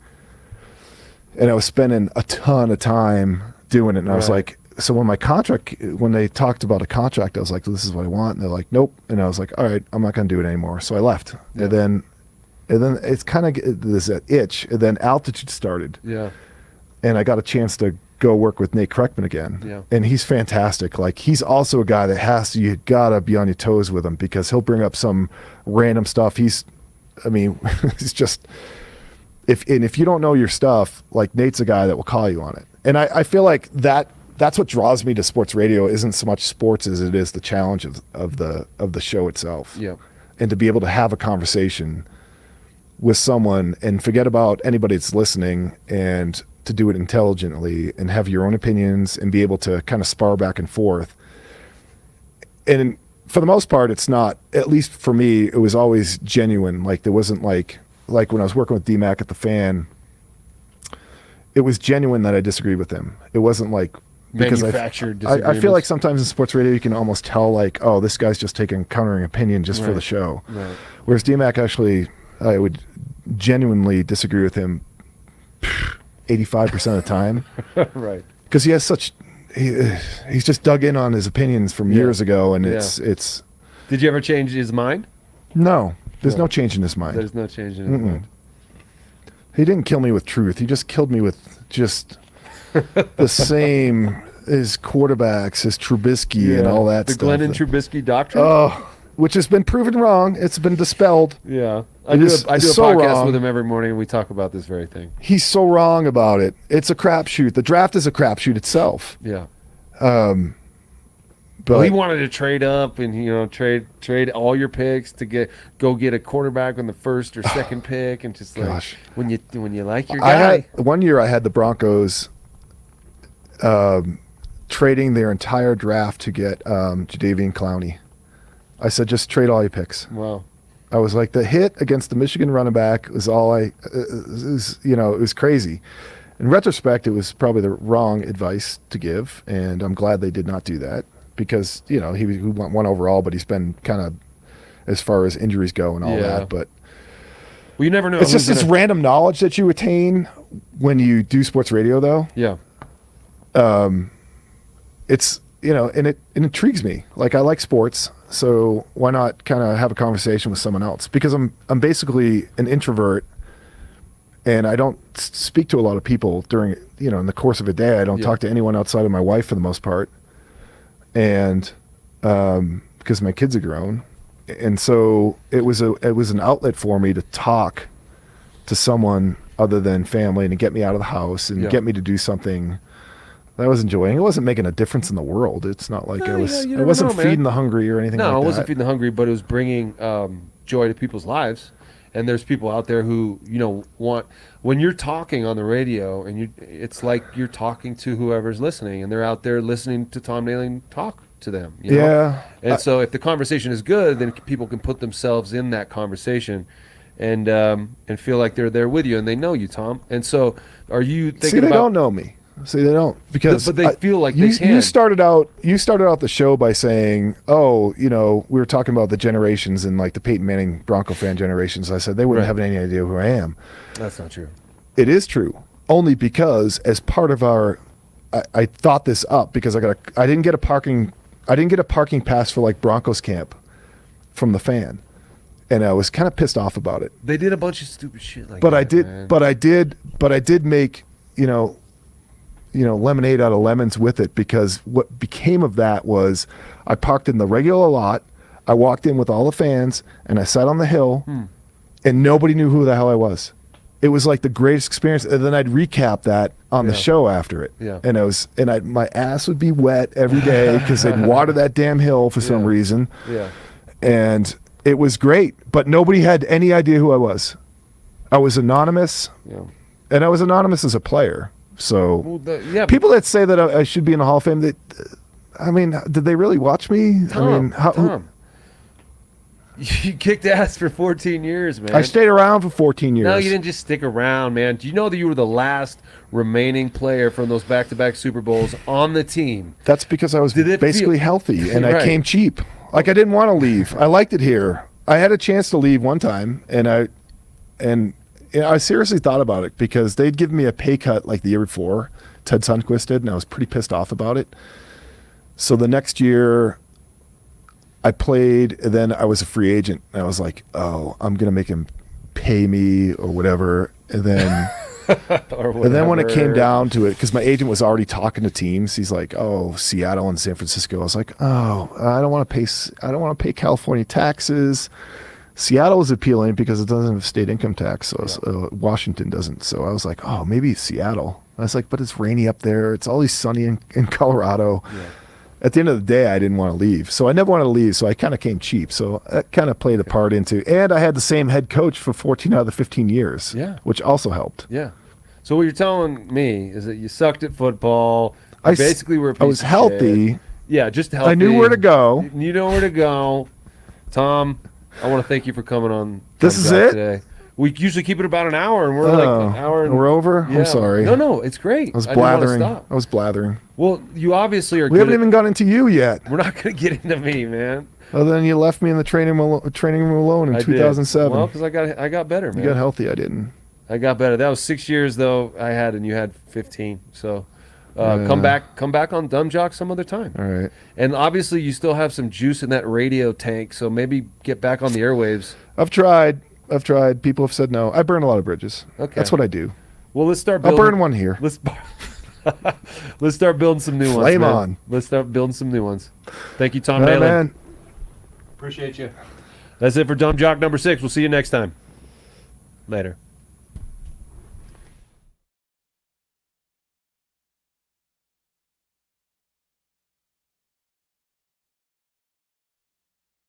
[SPEAKER 1] And I was spending a ton of time doing it. And I was like, so when they talked about a contract, I was like, this is what I want. And they're like, nope. And I was like, all right, I'm not going to do it anymore. So I left. Yeah. And then it's kind of this itch. And then Altitude started.
[SPEAKER 2] Yeah.
[SPEAKER 1] And I got a chance to go work with Nate Kreckman again. Yeah. And he's fantastic. Like he's also a guy that you gotta be on your toes with him because he'll bring up some random stuff. He's just, if you don't know your stuff, like Nate's a guy that will call you on it. And I feel like that's what draws me to sports radio isn't so much sports as it is the challenge of the show itself.
[SPEAKER 2] Yeah.
[SPEAKER 1] And to be able to have a conversation with someone and forget about anybody that's listening and to do it intelligently and have your own opinions and be able to kind of spar back and forth. And for the most part, it's not, at least for me, it was always genuine. Like there wasn't like when I was working with D-Mac at the Fan, it was genuine that I disagreed with him. It wasn't like, because I feel like sometimes in sports radio you can almost tell like, oh, this guy's just taking countering opinion just for the show.
[SPEAKER 2] Right.
[SPEAKER 1] Whereas D-Mac actually, I would genuinely disagree with him 85% of the time.
[SPEAKER 2] Right.
[SPEAKER 1] Because he has he's just dug in on his opinions from years ago, and it's.
[SPEAKER 2] Did you ever change his mind?
[SPEAKER 1] No, there's no change in his mind.
[SPEAKER 2] There's no change in his mind.
[SPEAKER 1] He didn't kill me with truth. He just killed me with just the same, his quarterbacks, his Trubisky and all that
[SPEAKER 2] stuff. The Glennon Trubisky doctrine?
[SPEAKER 1] Oh, which has been proven wrong. It's been dispelled.
[SPEAKER 2] Yeah. I do a podcast with him every morning, and we talk about this very thing.
[SPEAKER 1] He's so wrong about it. It's a crapshoot. The draft is a crapshoot itself.
[SPEAKER 2] Yeah.
[SPEAKER 1] But
[SPEAKER 2] he wanted to trade up and trade all your picks to go get a quarterback on the first or second pick, and just like when you like your guy.
[SPEAKER 1] One year I had the Broncos trading their entire draft to get Jadeveon Clowney. I said, just trade all your picks.
[SPEAKER 2] Wow.
[SPEAKER 1] I was like, the hit against the Michigan running back was all it was crazy. In retrospect, it was probably the wrong advice to give, and I'm glad they did not do that because, he went one overall, but he's been kind of, as far as injuries go and all that, but.
[SPEAKER 2] Well, you never know.
[SPEAKER 1] It's just this random knowledge that you attain when you do sports radio, though.
[SPEAKER 2] Yeah.
[SPEAKER 1] It's, and it intrigues me. Like, I like sports. So why not kind of have a conversation with someone else? Because I'm basically an introvert, and I don't speak to a lot of people during, in the course of a day. I don't talk to anyone outside of my wife for the most part, and because my kids are grown, and so it was an outlet for me to talk to someone other than family and to get me out of the house and get me to do something that I was enjoying. It wasn't making a difference in the world. It's not like I wasn't feeding the hungry or anything like that.
[SPEAKER 2] No, it wasn't feeding the hungry, but it was bringing joy to people's lives. And there's people out there who, want, when you're talking on the radio and it's like you're talking to whoever's listening, and they're out there listening to Tom Nalen talk to them.
[SPEAKER 1] Yeah.
[SPEAKER 2] And so if the conversation is good, then people can put themselves in that conversation and feel like they're there with you and they know you, Tom. And so are you thinking
[SPEAKER 1] they don't know me. See, they don't, because
[SPEAKER 2] But they feel like they
[SPEAKER 1] you
[SPEAKER 2] can.
[SPEAKER 1] started out the show by saying, "Oh, we were talking about the generations and like the Peyton Manning Bronco fan generations." I said they wouldn't
[SPEAKER 2] Right.
[SPEAKER 1] have any idea who I am.
[SPEAKER 2] That's not true.
[SPEAKER 1] It is true, only because as part of our, I thought this up because I didn't get a parking pass for like Broncos camp from the fan, and I was kind of pissed off about it.
[SPEAKER 2] They did a bunch of stupid shit like
[SPEAKER 1] But
[SPEAKER 2] that.
[SPEAKER 1] I did make lemonade out of lemons with it, because what became of that was I parked in the regular lot. I walked in with all the fans and I sat on the hill, and nobody knew who the hell I was. It was like the greatest experience. And then I'd recap that on the show after it.
[SPEAKER 2] Yeah.
[SPEAKER 1] And my ass would be wet every day because they'd water that damn hill for some reason.
[SPEAKER 2] Yeah.
[SPEAKER 1] And it was great, but nobody had any idea who I was. I was anonymous.
[SPEAKER 2] Yeah.
[SPEAKER 1] And I was anonymous as a player. So
[SPEAKER 2] Yeah.
[SPEAKER 1] people that say that I should be in the Hall of Fame, did they really watch me?
[SPEAKER 2] Tom, you kicked ass for 14 years, man.
[SPEAKER 1] I stayed around for 14 years.
[SPEAKER 2] No, you didn't just stick around, man. Do you know that you were the last remaining player from those back-to-back Super Bowls on the team?
[SPEAKER 1] That's because I was basically healthy, and I
[SPEAKER 2] Right.
[SPEAKER 1] came cheap. Like, I didn't want to leave. I liked it here. I had a chance to leave one time, and I seriously thought about it because they'd given me a pay cut like the year before. Ted Sundquist did, and I was pretty pissed off about it. So the next year I played, and then I was a free agent, and I was like, oh, I'm going to make him pay me or whatever. And then and then when it came down to it, because my agent was already talking to teams, he's like, oh, Seattle and San Francisco. I was like, oh, I don't want to pay California taxes. Seattle is appealing because it doesn't have state income tax, so Washington doesn't. So I was like, oh, maybe Seattle. I was like, but it's rainy up there. It's always sunny in Colorado. Yeah. At the end of the day, I didn't want to leave. So I never wanted to leave, so I kind of came cheap. So that kind of played a part into, and I had the same head coach for 14 out of the 15 years, which also helped.
[SPEAKER 2] Yeah. So what you're telling me is that you sucked at football. You basically were a piece
[SPEAKER 1] I was
[SPEAKER 2] of
[SPEAKER 1] healthy.
[SPEAKER 2] shit. Yeah, just healthy.
[SPEAKER 1] I knew where to go.
[SPEAKER 2] You know where to go. Tom, I want to thank you for coming on.
[SPEAKER 1] This is it?
[SPEAKER 2] Today. We usually keep it about an hour, and we're like an hour. And
[SPEAKER 1] we're over? Yeah. I'm sorry.
[SPEAKER 2] No, it's great.
[SPEAKER 1] I was blathering. I was blathering.
[SPEAKER 2] Well, you obviously are.
[SPEAKER 1] We haven't even got into you yet.
[SPEAKER 2] We're not going to get into me, man.
[SPEAKER 1] Well, then you left me in the training room alone in 2007.
[SPEAKER 2] Well, because I got better, man.
[SPEAKER 1] You got healthy. I didn't.
[SPEAKER 2] I got better. That was 6 years though I had, and you had 15. So come back on Dumb Jock some other time.
[SPEAKER 1] All right.
[SPEAKER 2] And obviously you still have some juice in that radio tank, so maybe get back on the airwaves.
[SPEAKER 1] I've tried. People have said no. I burn a lot of bridges.
[SPEAKER 2] Okay.
[SPEAKER 1] That's what I do.
[SPEAKER 2] Well, let's start building.
[SPEAKER 1] I'll burn one here.
[SPEAKER 2] Let's start building some new ones.
[SPEAKER 1] Flame
[SPEAKER 2] man.
[SPEAKER 1] on.
[SPEAKER 2] Let's start building some new ones. Thank you, Tom Nalen.
[SPEAKER 1] Man.
[SPEAKER 2] Appreciate you. That's it for Dumb Jock number 6. We'll see you next time. Later.